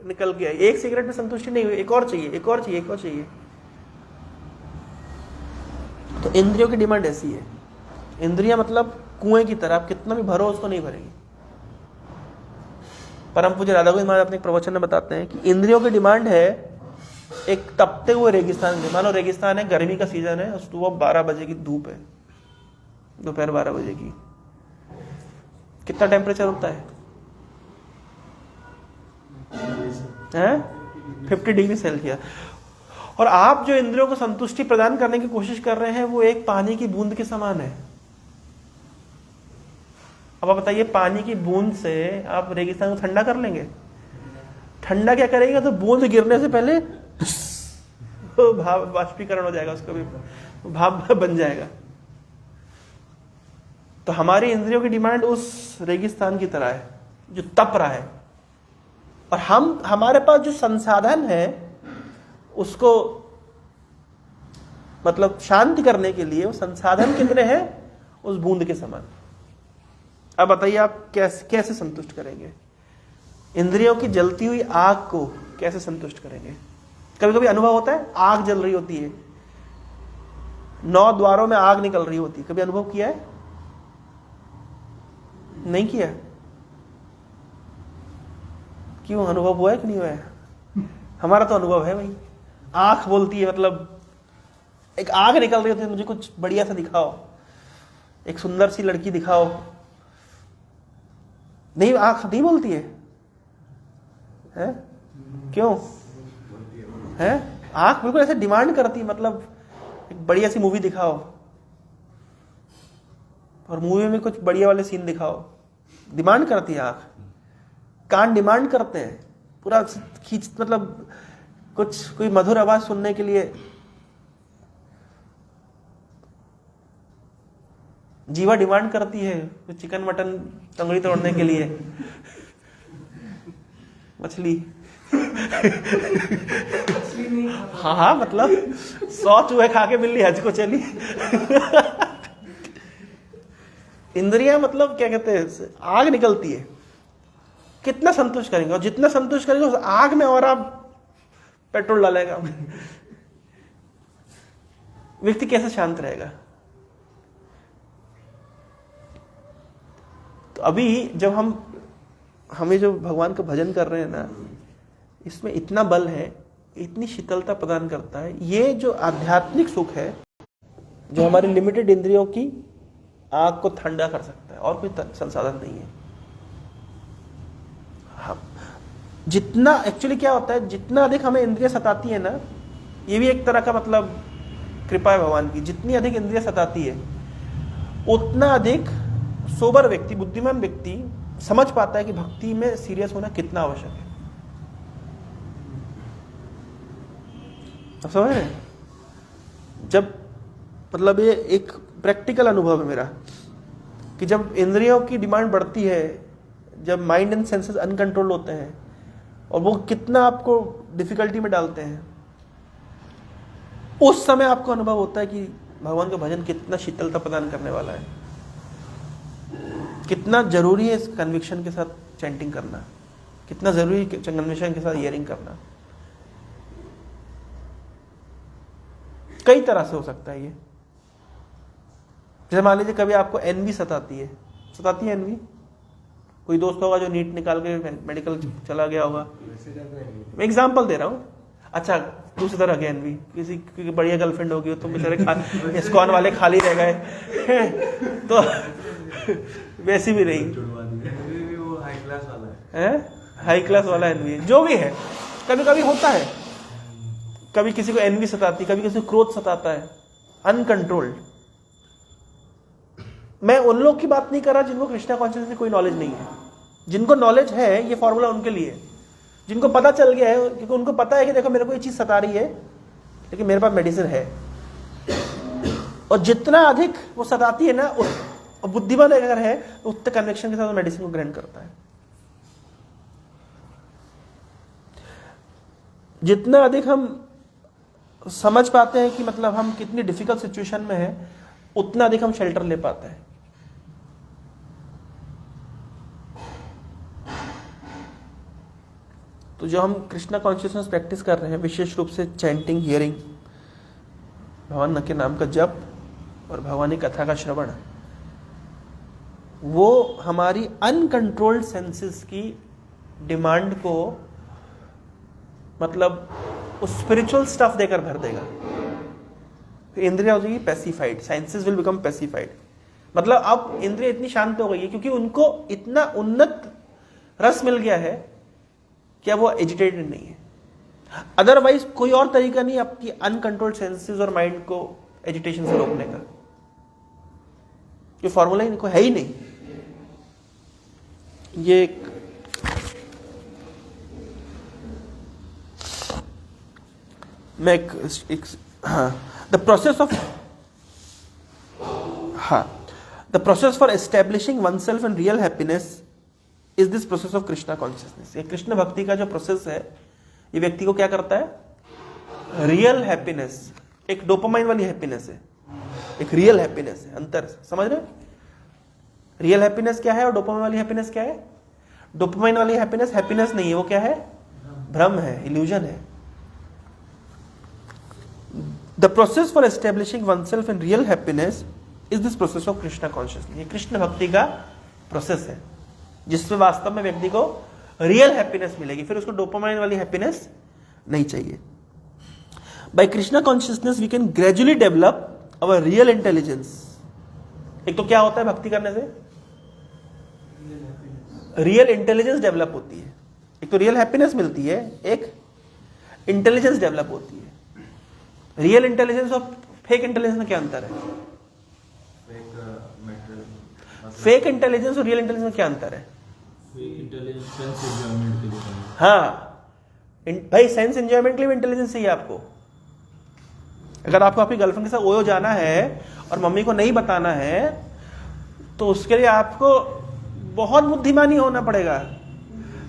निकल गया, एक सिगरेट में संतुष्टि नहीं हुई, एक और चाहिए, एक और चाहिए, एक और चाहिए। तो इंद्रियों की डिमांड ऐसी है। इंद्रियां मतलब कुएं की तरह, आप कितना भी भरो उसको नहीं भरेगी। परम पूज्य राधा गोविंद महाराज अपने एक प्रवचन में बताते हैं कि इंद्रियों की डिमांड है एक तपते हुए रेगिस्तान में। मानो रेगिस्तान है, गर्मी का सीजन है, सुबह 12 बजे की धूप है, दोपहर 12 बजे की, कितना टेम्परेचर होता है? 50 डिग्री सेल्सियस। और आप जो इंद्रियों को संतुष्टि प्रदान करने की कोशिश कर रहे हैं वो एक पानी की बूंद के समान है। अब आप बताइए, पानी की बूंद से आप रेगिस्तान को ठंडा कर लेंगे? ठंडा क्या करेगा? तो बूंद गिरने से पहले भाप बाष्पीकरण हो जाएगा, उसका भी भाप बन जाएगा। तो हमारी इंद्रियों की डिमांड उस रेगिस्तान की तरह है जो तप रहा है, और हमारे पास जो संसाधन है उसको मतलब शांत करने के लिए, वो संसाधन कितने हैं? उस बूंद के समान। अब बताइए आप कैसे संतुष्ट करेंगे? इंद्रियों की जलती हुई आग को कैसे संतुष्ट करेंगे? कभी कभी अनुभव होता है, आग जल रही होती है, 9 द्वारों में आग निकल रही होती है, कभी अनुभव किया है? नहीं किया? क्यों, अनुभव हुआ है कि नहीं हुआ है? हमारा तो अनुभव है भाई। आंख बोलती है, मतलब एक आग निकल रही होती है, मुझे कुछ बढ़िया सा दिखाओ, एक सुंदर सी लड़की दिखाओ। नहीं, आंख नहीं बोलती है? क्यों है? आंख बिल्कुल ऐसे डिमांड करती है, मतलब एक बढ़िया सी मूवी दिखाओ, और मूवी में कुछ बढ़िया वाले सीन दिखाओ, डिमांड करती है आंख। कान डिमांड करते हैं पूरा खींच, मतलब कोई मधुर आवाज सुनने के लिए। जीवा डिमांड करती है तो चिकन मटन तंगड़ी तोड़ने के लिए, मछली हाँ हाँ, मतलब 100 चूहे खा के बिल्ली हज को चली। इंद्रियां मतलब क्या कहते हैं, आग निकलती है, कितना संतुष्ट करेंगे, और जितना संतुष्ट करेंगे उस आग में और आप पेट्रोल डालेगा, व्यक्ति कैसे शांत रहेगा। तो अभी जब हमें जो भगवान का भजन कर रहे हैं ना, इसमें इतना बल है, इतनी शीतलता प्रदान करता है। ये जो आध्यात्मिक सुख है, जो हमारी लिमिटेड इंद्रियों की आग को ठंडा कर सकता है, और कोई संसाधन नहीं है। हाँ, जितना एक्चुअली क्या होता है, जितना अधिक हमें इंद्रियां सताती है ना, ये भी एक तरह का मतलब कृपा है भगवान की। जितनी अधिक इंद्रियां सताती है, उतना अधिक सोबर व्यक्ति, बुद्धिमान व्यक्ति समझ पाता है कि भक्ति में सीरियस होना कितना आवश्यक है। आप समझ रहे हैं? जब मतलब ये एक प्रैक्टिकल अनुभव है मेरा, कि जब इंद्रियों की डिमांड बढ़ती है, जब माइंड एंड सेंसेस अनकंट्रोल होते हैं, और वो कितना आपको डिफिकल्टी में डालते हैं, उस समय आपको अनुभव होता है कि भगवान का भजन कितना शीतलता प्रदान करने वाला है, कितना जरूरी है इस कन्विक्शन के साथ चैंटिंग करना, कितना जरूरी है कन्विक्शन के साथ हियरिंग करना। कई तरह से हो सकता है ये। जैसे मान लीजिए कभी आपको एनवी सताती है एनवी, कोई दोस्त होगा जो नीट निकाल के मेडिकल चला गया होगा, मैं एग्जांपल दे रहा हूँ। अच्छा, दूसरी तरह के एनवी, किसी की बढ़िया गर्लफ्रेंड होगी तो बेचारे इस्कॉन वाले खाली रह गए तो वैसी भी नहीं, वो हाई क्लास वाला है, हाई क्लास वाला एनवी जो भी है। कभी कभी होता है, कभी किसी को एनवी सताती, कभी किसी को क्रोध सताता है, अनकंट्रोल्ड। मैं उन लोग की बात नहीं कर रहा जिनको कृष्णा कॉन्शियसनेस की कोई नॉलेज नहीं है। जिनको नॉलेज है, ये फॉर्मूला उनके लिए, जिनको पता चल गया है, क्योंकि उनको पता है कि देखो मेरे को ये चीज सता रही है, लेकिन मेरे पास मेडिसिन है। और जितना अधिक वो सताती है ना, और बुद्धिमान अगर है, उतने कन्विक्शन के साथ मेडिसिन को ग्रहण करता है। जितना अधिक हम समझ पाते हैं कि मतलब हम कितनी डिफिकल्ट सिचुएशन में हैं, उतना अधिक हम शेल्टर ले पाते हैं। तो जो हम कृष्णा कॉन्शियसनेस प्रैक्टिस कर रहे हैं, विशेष रूप से चैंटिंग, हियरिंग, भगवान के नाम का जप और भगवानी कथा का श्रवण, वो हमारी अनकंट्रोल्ड सेंसेस की डिमांड को मतलब उस स्पिरिचुअल स्टफ देकर भर देगा। इंद्रिया हो जाएगी pacified, senses will become pacified. मतलब अब इंद्रिया इतनी शांत हो गई है क्योंकि उनको इतना उन्नत रस मिल गया है कि अब वो एजिटेटेड नहीं है। अदरवाइज कोई और तरीका नहीं आपकी अनकंट्रोल्ड सेंसेस और माइंड को एजिटेशन से रोकने का, ये फॉर्मूला इनको है ही नहीं। ये मैं the process for establishing one self and real happiness is this process of Krishna consciousness. ये कृष्ण भक्ति का जो प्रोसेस है, ये व्यक्ति को क्या करता है, रियल हैप्पीनेस, एक डोपामाइन वाली हैप्पीनेस है, एक रियल हैप्पीनेस है। अंतर समझ रहे? रियल हैप्पीनेस क्या है और डोपामाइन वाली हैप्पीनेस क्या है? डोपामाइन वाली हैप्पीनेस हैप्पीनेस नहीं है, वो क्या है, भ्रम है, इल्यूजन है। The process for establishing oneself in real happiness is this process of Krishna consciousness। ये कृष्ण भक्ति का प्रोसेस है जिसमें वास्तव में व्यक्ति को रियल हैप्पीनेस मिलेगी, फिर उसको डोपामाइन वाली हैप्पीनेस नहीं चाहिए। By Krishna consciousness we can gradually develop our real intelligence। एक तो क्या होता है भक्ति करने से, रियल इंटेलिजेंस डेवलप होती है। एक तो रियल हैप्पीनेस मिलती है, एक इंटेलिजेंस डेवलप होती है। रियल इंटेलिजेंस और फेक इंटेलिजेंस में क्या अंतर है? फेक इंटेलिजेंस और रियल इंटेलिजेंस में क्या अंतर है? हाँ भाई, सेंस एंजॉयमेंट के लिए भी इंटेलिजेंस चाहिए आपको। अगर आपको अपनी गर्लफ्रेंड के साथ ओयो जाना है और मम्मी को नहीं बताना है, तो उसके लिए आपको बहुत बुद्धिमानी होना पड़ेगा।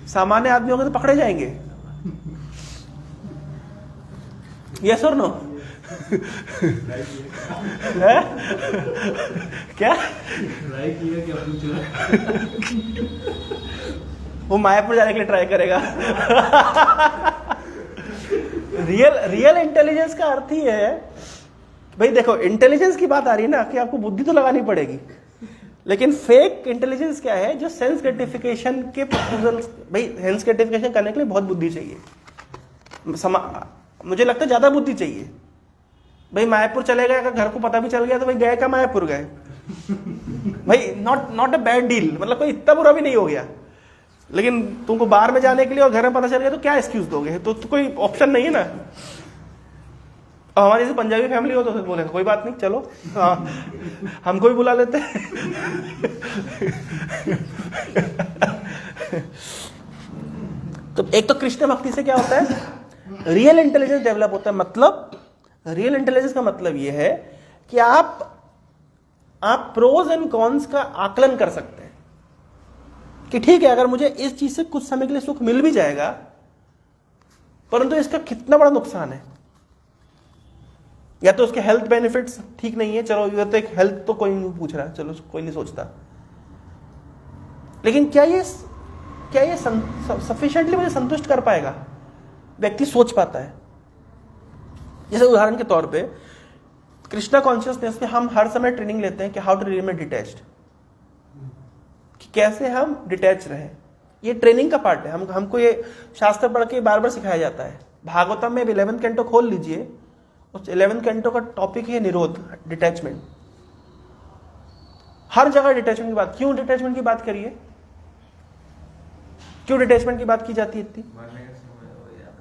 सामान्य आदमी होंगे तो पकड़े जाएंगे। यस और नो? क्या ट्राई किया क्या पूछ रहा? वो मायापुर जाने के लिए ट्राई करेगा। रियल इंटेलिजेंस का अर्थ ही है भाई, देखो इंटेलिजेंस की बात आ रही है ना कि आपको बुद्धि तो लगानी पड़ेगी, लेकिन फेक इंटेलिजेंस क्या है? जो सेंस ग्रेटिफिकेशन के प्रपोजल, भाई सेंस ग्रेटिफिकेशन करने के लिए बहुत बुद्धि चाहिए। मुझे लगता है ज्यादा बुद्धि चाहिए। भाई मायापुर चले गए, अगर घर को पता भी चल गया तो भाई गए का मायापुर गए। भाई नॉट अ बैड डील, मतलब कोई इतना बुरा भी नहीं हो गया, लेकिन तुमको बाहर में जाने के लिए और घर में पता चल गया तो क्या एक्सक्यूज दोगे? तो कोई ऑप्शन नहीं है ना। और हमारी जैसे पंजाबी फैमिली हो तो बोले कोई बात नहीं, चलो हाँ हमको भी बुला लेते। तो एक तो कृष्ण भक्ति से क्या होता है? रियल इंटेलिजेंस डेवलप होता है। मतलब रियल इंटेलिजेंस का मतलब यह है कि आप प्रोज एंड कॉन्स का आकलन कर सकते हैं कि ठीक है, अगर मुझे इस चीज से कुछ समय के लिए सुख मिल भी जाएगा, परंतु इसका कितना बड़ा नुकसान है। या तो उसके हेल्थ बेनिफिट्स ठीक नहीं है, चलो ये तो एक हेल्थ तो कोई नहीं पूछ रहा, चलो कोई नहीं सोचता, लेकिन क्या ये सफिशिएंटली मुझे संतुष्ट कर पाएगा? व्यक्ति सोच पाता है। जैसे उदाहरण के तौर पे कृष्णा कॉन्शियसनेस में हम हर समय ट्रेनिंग लेते हैं कि हाउ टू रिमेन डिटैच्ड, कि कैसे हम डिटैच रहें। ये ट्रेनिंग का पार्ट है। हमको ये शास्त्र पढ़ के बार बार सिखाया जाता है। भागवतम में 11th कैंटो खोल लीजिए, उस 11th कैंटो का टॉपिक है निरोध, डिटैचमेंट। हर जगह डिटैचमेंट की बात। क्यों डिटैचमेंट की बात करिए? क्यों डिटैचमेंट की बात की जाती है इतनी?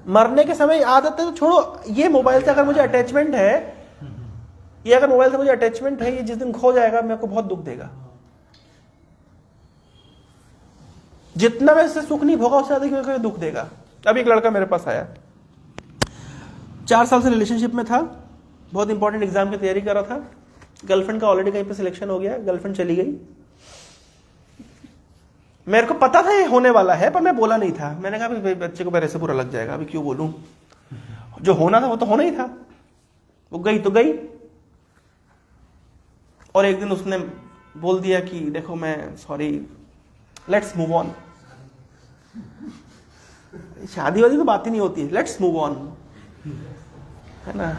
मरने के समय आदत है तो छोड़ो। ये मोबाइल से अगर मुझे अटैचमेंट है, ये जिस दिन खो जाएगा मेरे को बहुत दुख देगा। जितना मैं इससे सुख नहीं भोगा उससे ज्यादा मेरे को दुख देगा। अब एक लड़का मेरे पास आया, 4 साल से रिलेशनशिप में था, बहुत इंपॉर्टेंट एग्जाम की तैयारी कर रहा था। गर्लफ्रेंड का ऑलरेडी कहीं पे सिलेक्शन हो गया, गर्लफ्रेंड चली गई। मेरे को पता था ये होने वाला है, पर मैं बोला नहीं था। मैंने कहा भाई बच्चे को मेरे से बुरा लग जाएगा, अभी क्यों बोलूं? जो होना था वो तो होना ही था। वो गई तो गई। और एक दिन उसने बोल दिया कि देखो मैं सॉरी, लेट्स मूव ऑन। शादी वादी तो बात ही नहीं होती, लेट्स मूव ऑन, है ना?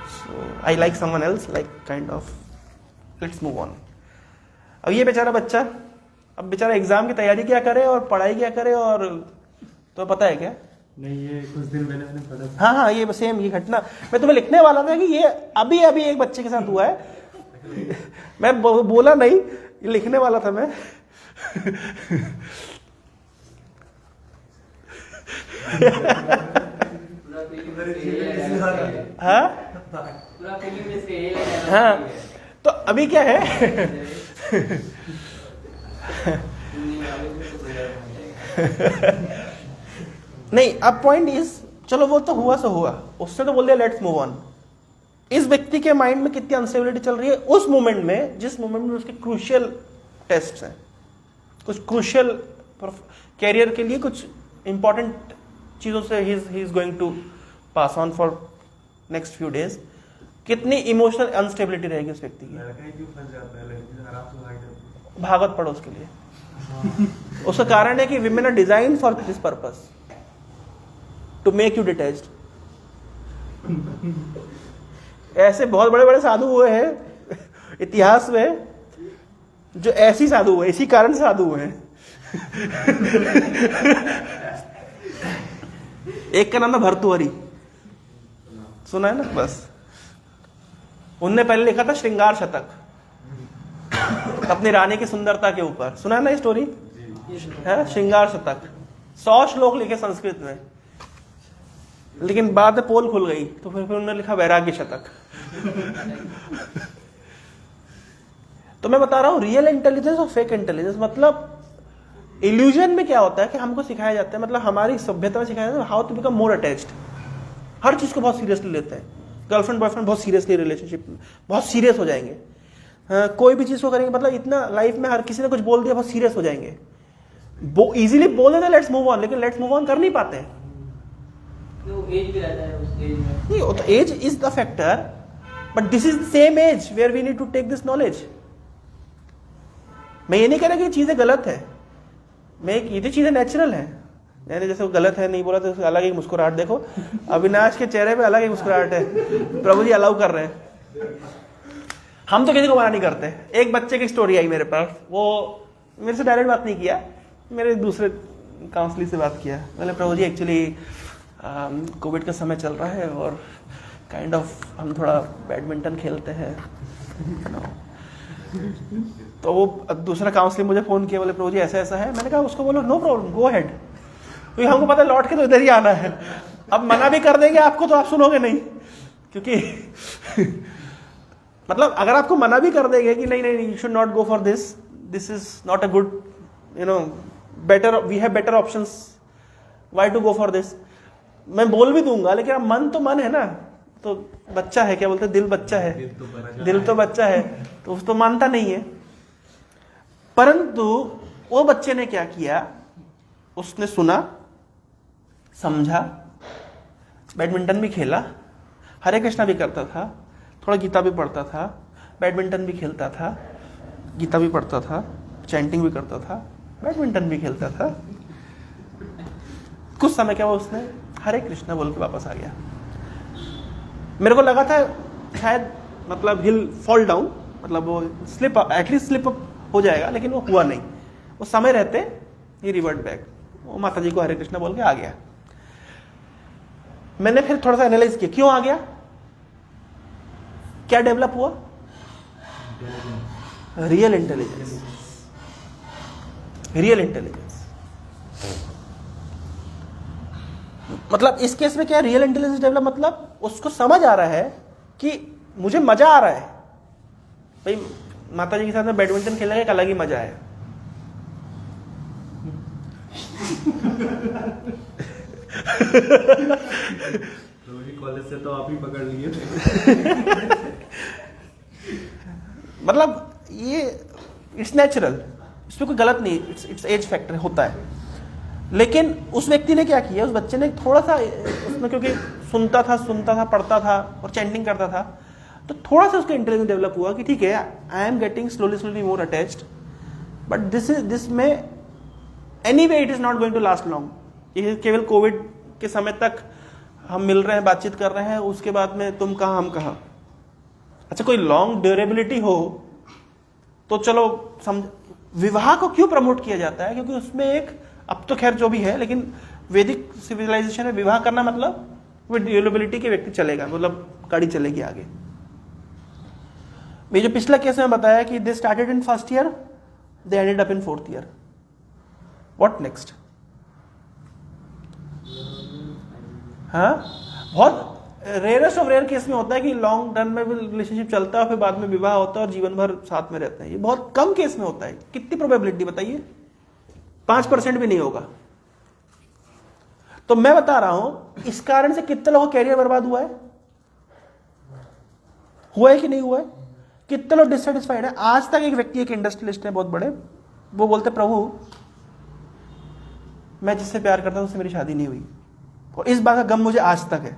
So I like someone else, like kind of, let's move on. अब ये बेचारा बच्चा, अब बेचारा एग्जाम की तैयारी क्या करे और पढ़ाई क्या करे, और तो पता है क्या? नहीं, ये कुछ दिन पहले मैंने पढ़ा था। हाँ, ये सेम ये घटना मैं तुम्हें लिखने वाला था कि ये अभी एक बच्चे के साथ हुआ है। मैं बोला नहीं, ये लिखने वाला था मैं। हाँ, तो अभी क्या है? नहीं, अब पॉइंट इज, चलो वो तो हुआ सो हुआ, उसने तो बोल दिया लेट्स मूव ऑन। इस व्यक्ति के माइंड में कितनी अनस्टेबिलिटी चल रही है उस मोमेंट में, जिस मोमेंट में उसके क्रूशियल टेस्ट्स हैं, कुछ क्रूशियल कैरियर के लिए कुछ इंपॉर्टेंट चीजों से ही is going to pass on for next few days. कितनी इमोशनल अनस्टेबिलिटी रहेगी उस व्यक्ति की। भागवत पढ़ो उसके लिए। उसका कारण है कि women are design for this purpose, to make you detached. ऐसे बहुत बड़े बड़े साधु हुए हैं इतिहास में, जो ऐसी साधु हुए, इसी कारण साधु हुए हैं। एक का नाम है भर्तृहरि, सुना है ना? बस उनने पहले लिखा था श्रृंगार शतक अपनी रानी की सुंदरता के ऊपर, सुना है ना ये स्टोरी? है श्रृंगार शतक, 100 श्लोक लिखे संस्कृत में, लेकिन बाद में पोल खुल गई तो फिर उन्होंने लिखा वैराग्य शतक। तो मैं बता रहा हूं रियल इंटेलिजेंस और फेक इंटेलिजेंस। मतलब इल्यूजन में क्या होता है कि हमको सिखाया जाता है, मतलब हमारी सभ्यता में सिखाया जाता है how to become more attached. हर चीज को बहुत सीरियसली लेते हैं। गर्लफ्रेंड बॉयफ्रेंड बहुत सीरियसली, रिलेशनशिप में बहुत सीरियस हो जाएंगे। हाँ, कोई भी चीज को करेंगे, मतलब इतना लाइफ में हर किसी ने कुछ बोल दिया बहुत सीरियस हो जाएंगे, इजीली बोल देते लेट्स मूव ऑन, लेकिन लेट्स मूव ऑन कर नहीं पाते हैं। एज भी रहता है उस एज में। नहीं, तो age is the factor, but this is the same age where we need to take this knowledge. मैं ये नहीं कह रहा कि चीजें गलत है, ये तो चीजें नेचुरल है। मैंने जैसे वो गलत है नहीं बोला तो अलग एक मुस्कुराहट देखो, अविनाश के चेहरे पे अलग एक मुस्कुराहट है, प्रभु जी अलाउ कर रहे हैं। हम तो किसी को मना नहीं करते। एक बच्चे की स्टोरी आई मेरे पास, वो मेरे से डायरेक्ट बात नहीं किया, मेरे दूसरे काउंसलिंग से बात किया। बोले प्रभु जी एक्चुअली कोविड का समय चल रहा है और काइंड ऑफ हम थोड़ा बैडमिंटन खेलते हैं। तो वो दूसरा काउंसलिंग मुझे फोन किया, बोले प्रभु जी ऐसा ऐसा है। मैंने कहा उसको बोलो नो प्रॉब्लम, गो अहेड, क्योंकि हमको पता है लौट के तो इधर ही आना है। अब मना भी कर देंगे आपको तो आप सुनोगे नहीं, क्योंकि मतलब अगर आपको मना भी कर देंगे कि नहीं नहीं you should not go for this, this is not a good, you know, better, we have better options, why to go for this, मैं बोल भी दूंगा, लेकिन अब मन तो मन है ना, तो बच्चा है, क्या बोलते हैं, दिल बच्चा है, दिल तो बच्चा है, तो उस तो मानता नहीं है। परंतु वो बच्चे ने क्या किया, उसने सुना, समझा, बैडमिंटन भी खेला, हरे कृष्णा भी करता था, थोड़ा गीता भी पढ़ता था, बैडमिंटन भी खेलता था, गीता भी पढ़ता था, चैंटिंग भी करता था, बैडमिंटन भी खेलता था। कुछ समय क्या हुआ, उसने हरे कृष्णा बोल के वापस आ गया। मेरे को लगा था शायद मतलब हिल फॉल डाउन, मतलब वो स्लिप एटलीस्ट स्लिप अप हो जाएगा, लेकिन वो हुआ नहीं। वो समय रहते ही रिवर्ट बैक, वो माता जी को हरे कृष्णा बोल के आ गया। मैंने फिर थोड़ा सा एनालाइज किया, क्यों आ गया, क्या डेवलप हुआ, रियल इंटेलिजेंस, रियल इंटेलिजेंस। मतलब इस केस में क्या रियल इंटेलिजेंस डेवलप, मतलब उसको समझ आ रहा है कि मुझे मजा आ रहा है भाई, माता जी के साथ में बैडमिंटन खेलने का एक अलग ही मजा है। कॉलेज से तो आप ही पकड़ लिए थे। मतलब ये इट्स नेचुरल, इसमें कोई गलत नहीं, इट्स एज फैक्टर होता है। लेकिन उस व्यक्ति ने क्या किया, उस बच्चे ने थोड़ा सा उसमें, क्योंकि सुनता था, पढ़ता था और चैंटिंग करता था, तो थोड़ा सा उसका इंटेलिजेंस डेवलप हुआ कि ठीक है, I am getting slowly more attached, but this में anyway it is not going to last long. ये केवल कोविड के समय तक हम मिल रहे हैं, बातचीत कर रहे हैं, उसके बाद में तुम कहाँ हम कहाँ। अच्छा, कोई लॉन्ग ड्यूरेबिलिटी हो तो चलो समझ। विवाह को क्यों प्रमोट किया जाता है, क्योंकि उसमें एक, अब तो खैर जो भी है, लेकिन वैदिक सिविलाइजेशन में विवाह करना मतलब वो ड्यूरेबिलिटी के व्यक्ति चलेगा, मतलब गाड़ी चलेगी आगे। मैं जो पिछला केस में बताया कि they started in first year, they ended up in fourth year, what next. हाँ, बहुत रेयरेस्ट ऑफ रेयर केस में होता है कि लॉन्ग रन में रिलेशनशिप चलता है, फिर बाद में विवाह होता है और जीवन भर साथ में रहते हैं। ये बहुत कम केस में होता है। कितनी प्रोबेबिलिटी बताइए, 5% भी नहीं होगा। तो मैं बता रहा हूं इस कारण से कितने लोगों का कैरियर बर्बाद हुआ है कि नहीं हुआ है, कितने लोग डिससेटिस्फाइड है। आज तक एक व्यक्ति, एक इंडस्ट्रियलिस्ट है बहुत बड़े, वो बोलते प्रभु मैं जिससे प्यार करता हूं उससे मेरी शादी नहीं हुई, और इस बात का गम मुझे आज तक है।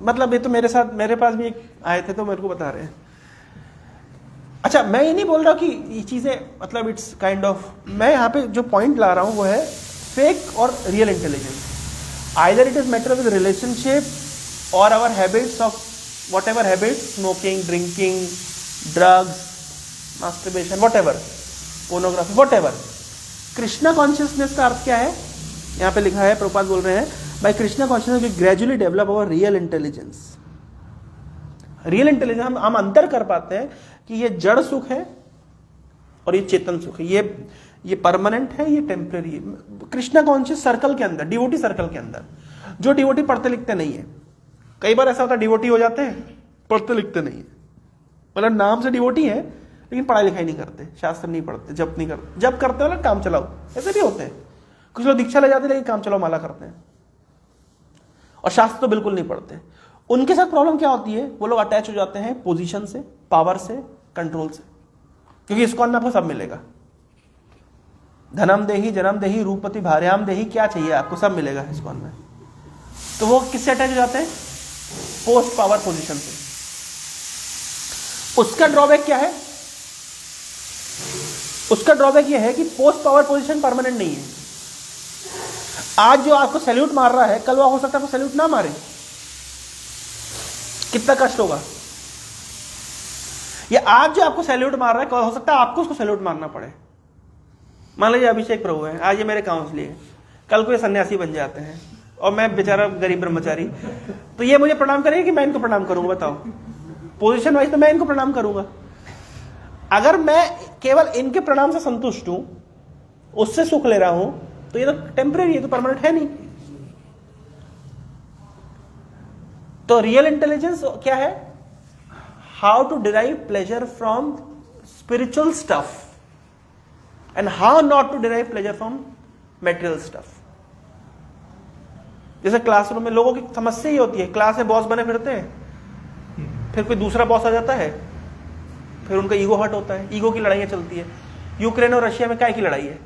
मतलब ये तो मेरे पास भी एक आए थे तो मेरे को बता रहे हैं। अच्छा, मैं ये नहीं बोल रहा कि ये चीजें मतलब इट्स काइंड ऑफ, मैं यहाँ पे जो पॉइंट ला रहा हूं वो है फेक और real intelligence. Either it is matter with relationship और our habits of whatever habits, smoking, drinking, drugs, masturbation, whatever, pornography, whatever. Krishna consciousness का अर्थ क्या है, यहाँ पे लिखा है, प्रभुपाद बोल रहे हैं, by Krishna consciousness we gradually develop our real intelligence. Real intelligence हम अंतर कर पाते हैं कि ये जड़ सुख है और ये चेतन सुख है, ये परमानेंट है, ये टेम्परेरी है। कृष्णा कॉन्शियस सर्कल के अंदर, डिवोटी सर्कल के अंदर, जो डिवोटी पढ़ते लिखते नहीं है, कई बार ऐसा होता है डिवोटी हो जाते हैं, पढ़ते लिखते नहीं है, मतलब नाम से डिवोटी है लेकिन पढ़ाई लिखाई नहीं करते, शास्त्र नहीं पढ़ते, जप नहीं करते, जब करते हो ना काम चलाओ, ऐसे भी होते हैं। कुछ लोग दीक्षा ले जाते हैं लेकिन काम चलाओ माला करते हैं, और शास्त्र तो बिल्कुल नहीं पढ़ते। उनके साथ प्रॉब्लम क्या होती है, वो लोग अटैच हो जाते हैं पोजीशन से, पावर से, कंट्रोल से, क्योंकि इस्कॉन में आपको सब मिलेगा। धनम देही, जन्म देही, रूपपति भार्याम देही, क्या चाहिए आपको, सब मिलेगा इस्कॉन में। तो वो किससे अटैच हो जाते हैं, पोस्ट पावर पोजीशन से। उसका ड्रॉबैक क्या है, उसका ड्रॉबैक ये है कि पोस्ट पावर पोजीशन परमानेंट नहीं है। आज जो आपको सैल्यूट मार रहा है, कल वो हो सकता है आपको सैल्यूट ना मारे, कितना कष्ट होगा। या आज जो आपको सैल्यूट मार रहा है, कल हो सकता है आपको उसको सैल्यूट मारना पड़े। मान लीजिए अभिषेक प्रभु है, आज ये मेरे काउंसली है, कल को ये सन्यासी बन जाते हैं और मैं बेचारा गरीब ब्रह्मचारी, तो ये मुझे प्रणाम करेंगे कि मैं इनको प्रणाम करूंगा, बताओ। पोजीशन वाइज तो मैं इनको प्रणाम करूंगा। अगर मैं केवल इनके प्रणाम से संतुष्ट हूं, उससे सुख ले रहा हूं, तो ये तो टेम्परेरी है, तो परमानेंट है नहीं। तो रियल इंटेलिजेंस क्या है, how to derive pleasure from spiritual stuff and how not to derive pleasure from material stuff. जैसे क्लासरूम में लोगों की समस्या ही होती है, क्लास में बॉस बने फिरते हैं, फिर कोई दूसरा बॉस आ जाता है, फिर उनका ईगो हर्ट होता है, ईगो की लड़ाइयां चलती है। यूक्रेन और रशिया में क्या की लड़ाई है,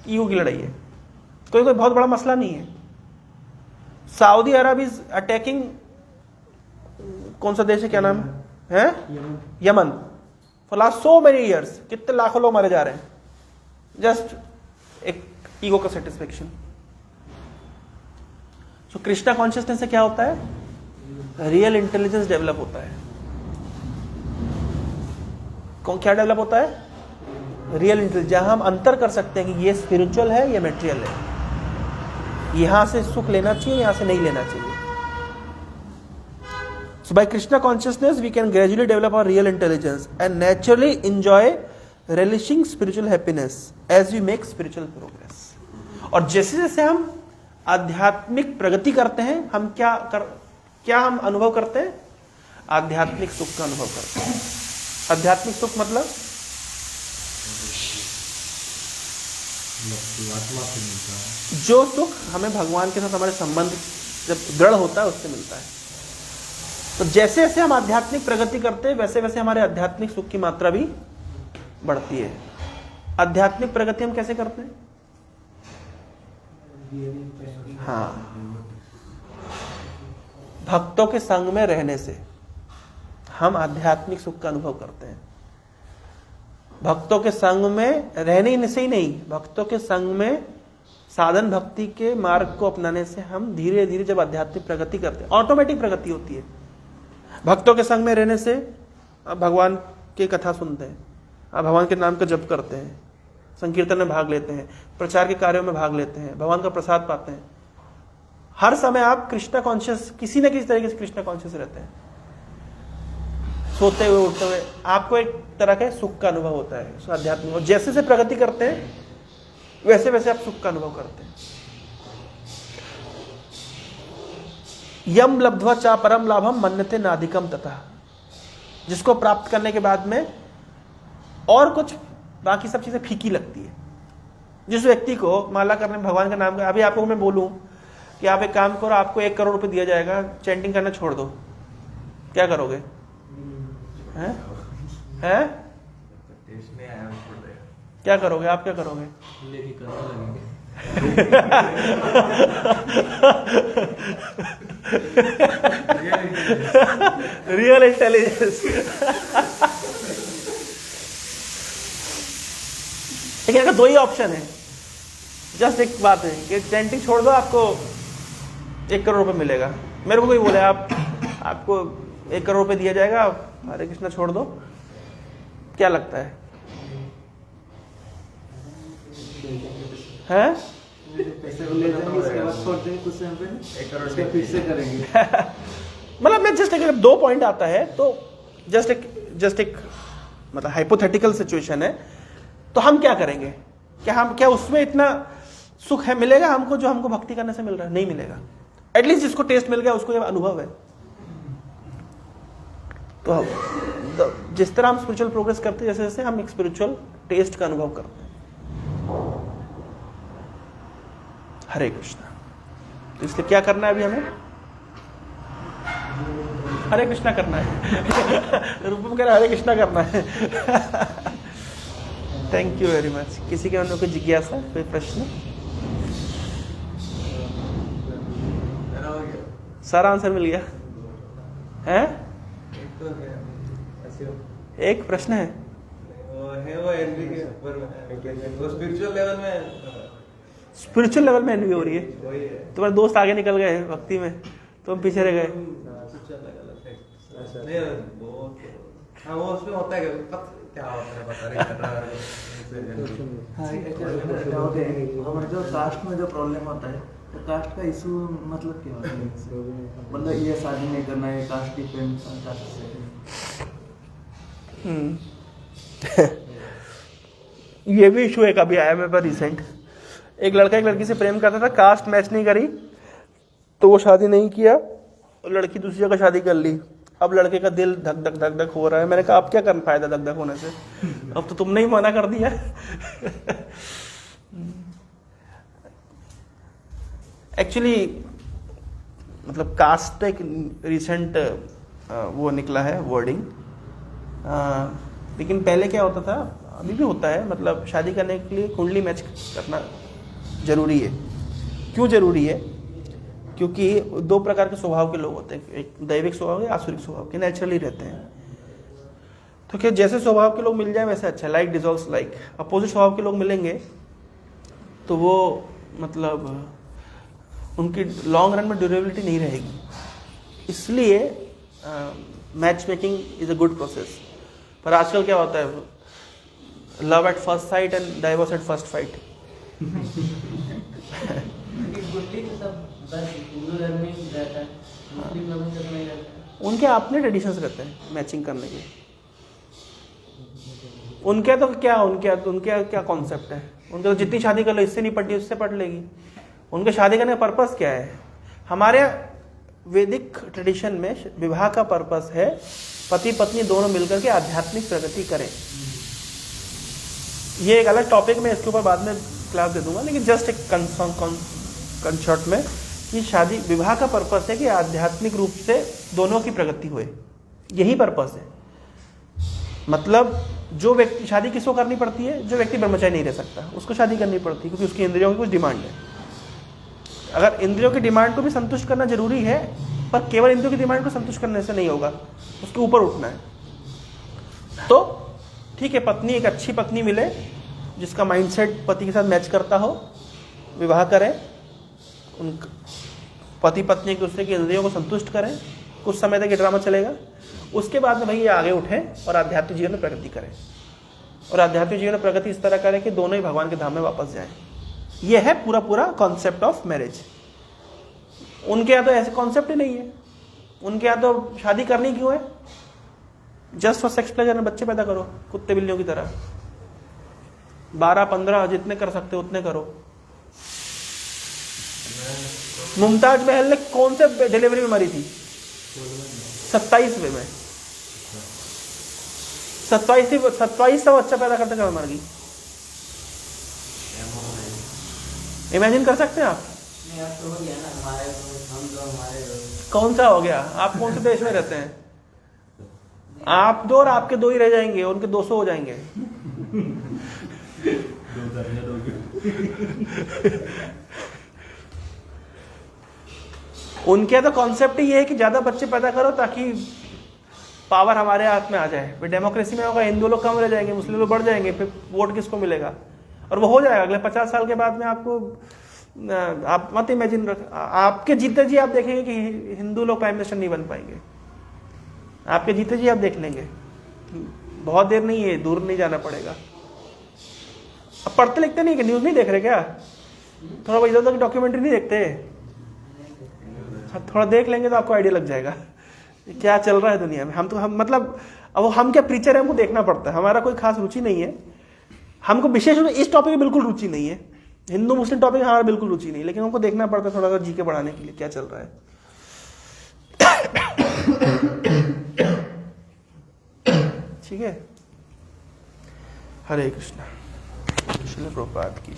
ईगो की लड़ाई है, कोई बहुत बड़ा मसला नहीं है। सऊदी अरब इज अटैकिंग, कौन सा देश है, क्या नाम है, Yemen, for last so many years, कितने लाखों लोग मारे जा रहे हैं, जस्ट एक ईगो का सेटिस्फेक्शन। सो कृष्णा कॉन्शियसनेस से क्या होता है, रियल इंटेलिजेंस डेवलप होता है। कौन क्या डेवलप होता है, रियल इंटेलिजेंस, जहां हम अंतर कर सकते हैं कि ये स्पिरिचुअल है, ये मेटेरियल है, यहां से सुख लेना चाहिए, यहां से नहीं लेना चाहिए। So by Krishna consciousness we can gradually develop our real intelligence and naturally enjoy relishing spiritual happiness as we make spiritual progress. और जैसे जैसे हम आध्यात्मिक प्रगति करते हैं, हम क्या हम अनुभव करते हैं, आध्यात्मिक सुख का अनुभव करते हैं। आध्यात्मिक सुख मतलब आत्मा से मिलता है, जो सुख हमें भगवान के साथ हमारे संबंध जब दृढ़ होता है उससे मिलता है। तो जैसे जैसे हम आध्यात्मिक प्रगति करते हैं, वैसे वैसे हमारे आध्यात्मिक सुख की मात्रा भी बढ़ती है। आध्यात्मिक प्रगति हम कैसे करते हैं, हाँ, भक्तों के संग में रहने से हम आध्यात्मिक सुख का अनुभव करते हैं। भक्तों के संग में रहने से ही नहीं, भक्तों के संग में साधन भक्ति के मार्ग को अपनाने से हम धीरे धीरे जब आध्यात्मिक प्रगति करते हैं, ऑटोमेटिक प्रगति होती है। भक्तों के संग में रहने से आप भगवान की कथा सुनते हैं, आप भगवान के नाम का जप करते हैं, संकीर्तन में भाग लेते हैं, प्रचार के कार्यों में भाग लेते हैं, भगवान का प्रसाद पाते हैं। हर समय आप कृष्णा कॉन्शियस, किसी न किसी तरीके से कृष्णा कॉन्शियस रहते हैं। सोते हुए उठते हुए आपको एक तरह का सुख का अनुभव होता है आध्यात्मिक। और जैसे जैसे प्रगति करते हैं वैसे वैसे आप सुख का अनुभव करते हैं। यम लब्ध्वा चा परम लाभम मन्यते नाधिकम तथा, जिसको प्राप्त करने के बाद में और कुछ बाकी सब चीजें फीकी लगती है। जिस व्यक्ति को माला करने में भगवान का नाम, अभी आपको मैं बोलूं कि आप एक काम करो, आपको 1 करोड़ रुपए दिया जाएगा, चैंटिंग करना छोड़ दो, क्या करोगे, हैं? क्या करोगे, आप क्या करोगे, लेके करने लगेंगे। Real intelligence. लेकिन अगर 2 ही ऑप्शन है, जस्ट एक बात है कि चैंटिंग छोड़ दो, आपको 1 करोड़ रुपए मिलेगा। मेरे को कोई बोले आपको 1 करोड़ रुपए दिया जाएगा, हरे कृष्णा छोड़ दो, क्या लगता है, हैं? पैसे ले जाएंगे, इसके बाद छोड़ देंगे, कुछ समय पे 1 करोड़ से फिर से करेंगे। मतलब मैं जस्ट अगर 2 पॉइंट आता है तो जस्ट एक मतलब हाइपोथेटिकल सिचुएशन है, तो हम क्या करेंगे, क्या उसमें इतना सुख है मिलेगा हमको जो हमको भक्ति करने से मिल रहा है, नहीं मिलेगा। एटलीस्ट जिसको टेस्ट मिल गया उसको ये अनुभव है। तो जिस तरह हम स्पिरिचुअल प्रोग्रेस करते हैं, जैसे जैसे हम एक स्पिरिचुअल टेस्ट का अनुभव करते हैं। हरे कृष्णा। तो इसलिए क्या करना है अभी हमें, हरे कृष्णा करना है। रूपम कह रहा हरे कृष्णा करना है। Thank you very much. किसी के मन में कोई जिज्ञासा, कोई प्रश्न? सारा आंसर मिल गया है? एक प्रश्न है वो एनवी के ऊपर वो स्पिरिचुअल लेवल में, स्पिरिचुअल लेवल में एनवी हो रही है। वही है। तुम्हारे दोस्त आगे निकल गए भक्ति में, तुम पीछे रह गए। नहीं वो हाँ वो उसमें होता है क्या होता है पता नहीं कर रहा। हमारे जो कास्ट में जो प्रॉब्लम होता है तो कास्ट का इशू मतलब क्या होता है? मतलब ये शादी नहीं करना है, कास्ट डिपेंड कास्ट से। ये भी इशू एक अभी आया मेरे पास रिसेंट। एक लड़का एक लड़की से प्रेम करता था, कास्ट मैच नहीं करी तो वो शादी नहीं किया, और लड़की दूसरी जगह शादी कर ली। अब लड़के का दिल धक धक धक धक हो रहा है। मैंने कहा अब क्या करना, फायदा धक धक होने से, अब तो तुमने ही मना कर दिया। एक्चुअली मतलब कास्ट एक रिसेंट वो निकला है वर्डिंग, लेकिन पहले क्या होता था, अभी भी होता है, मतलब शादी करने के लिए कुंडली मैच करना जरूरी है। क्यों जरूरी है? क्योंकि दो प्रकार के स्वभाव के लोग होते हैं, एक दैविक स्वभाव है, आसुरिक स्वभाव के, नेचुरली रहते हैं। तो क्या जैसे स्वभाव के लोग मिल जाए वैसे अच्छा, लाइक डिजॉल्व्स लाइक। अपोजिट स्वभाव के लोग मिलेंगे तो वो मतलब उनकी लॉन्ग रन में ड्यूरेबिलिटी नहीं रहेगी। इसलिए match making is a good process. पर आजकल क्या होता है, love at first sight and divorce at first fight. उनके अपने ट्रेडिशंस रहते हैं मैचिंग करने के। उनके तो क्या उनके क्या कॉन्सेप्ट है, उनके तो जितनी शादी कर लो, इससे नहीं पढ़ उससे पढ़ लेगी। उनके शादी करने का पर्पस क्या है? हमारे वैदिक ट्रेडिशन में विवाह का पर्पस है पति पत्नी दोनों मिलकर के आध्यात्मिक प्रगति करें। ये एक अलग टॉपिक में, इसके ऊपर बाद में क्लास दे दूंगा, लेकिन जस्ट एक कंशॉर्ट में कि शादी विवाह का पर्पस है कि आध्यात्मिक रूप से दोनों की प्रगति होए, यही पर्पस है। मतलब जो व्यक्ति, शादी किसको करनी पड़ती है? जो व्यक्ति ब्रह्मचारी नहीं रह सकता उसको शादी करनी पड़ती है, क्योंकि उसकी इंद्रियों की कुछ डिमांड है। अगर इंद्रियों की डिमांड को भी संतुष्ट करना जरूरी है, पर केवल इंद्रियों की डिमांड को संतुष्ट करने से नहीं होगा, उसके ऊपर उठना है। तो ठीक है, पत्नी एक अच्छी पत्नी मिले जिसका माइंडसेट पति के साथ मैच करता हो, विवाह करें, उन पति पत्नी एक दूसरे की इंद्रियों को संतुष्ट करें, कुछ समय तक ये ड्रामा चलेगा। उसके बाद में भाई ये आगे उठें और आध्यात्मिक जीवन में प्रगति करें, और आध्यात्मिक जीवन में प्रगति इस तरह करें कि दोनों ही भगवान के धाम में वापस जाएं। यह है पूरा कॉन्सेप्ट ऑफ मैरिज। उनके यहाँ तो ऐसे कॉन्सेप्ट ही नहीं है। उनके यहाँ तो शादी करनी क्यों है? जस्ट फॉर सेक्स प्लेजर, बच्चे पैदा करो कुत्ते बिल्लियों की तरह, 12-15 जितने कर सकते हो उतने करो। मुमताज महल ने कौन से डिलीवरी में मरी थी? 27वें में। 27वां बच्चा पैदा करते कब मर गई? इमेजिन कर सकते हैं आप? तो हो गया ना हमारे, हम तो हमारे कौन सा हो गया? आप कौन से देश में रहते हैं? आप दो और आपके दो ही रह जाएंगे, उनके 200 हो जाएंगे। उनके तो कॉन्सेप्ट ही ये है कि ज्यादा बच्चे पैदा करो ताकि पावर हमारे हाथ में आ जाए। फिर डेमोक्रेसी में होगा, हिंदू लोग कम रह जाएंगे, मुस्लिम लोग बढ़ जाएंगे, फिर वोट किसको मिलेगा? और वो हो जाएगा अगले 50 साल के बाद में। आपको आप मत इमेजिन रख, आपके जीते जी आप देखेंगे कि हिंदू लोग प्राइम मिनिस्टर नहीं बन पाएंगे। आपके जीते जी आप देख लेंगे, बहुत देर नहीं है, दूर नहीं जाना पड़ेगा। अब पढ़ते लिखते नहीं, न्यूज नहीं देख रहे क्या? थोड़ा बहुत इधर की डॉक्यूमेंट्री नहीं देखते? थोड़ा देख लेंगे तो आपको आइडिया लग जाएगा क्या चल रहा है दुनिया में। हम मतलब अब हम क्या प्रीचर है, हमको देखना पड़ता है। हमारा कोई खास रुचि नहीं है, हमको विशेष रूप से इस टॉपिक में बिल्कुल रुचि नहीं है। हिंदू मुस्लिम टॉपिक में हमारा बिल्कुल रुचि नहीं, लेकिन हमको देखना पड़ता है थोड़ा सा जीके बढ़ाने के लिए क्या चल रहा है। ठीक है, हरे कृष्णा। श्रील प्रभुपाद की।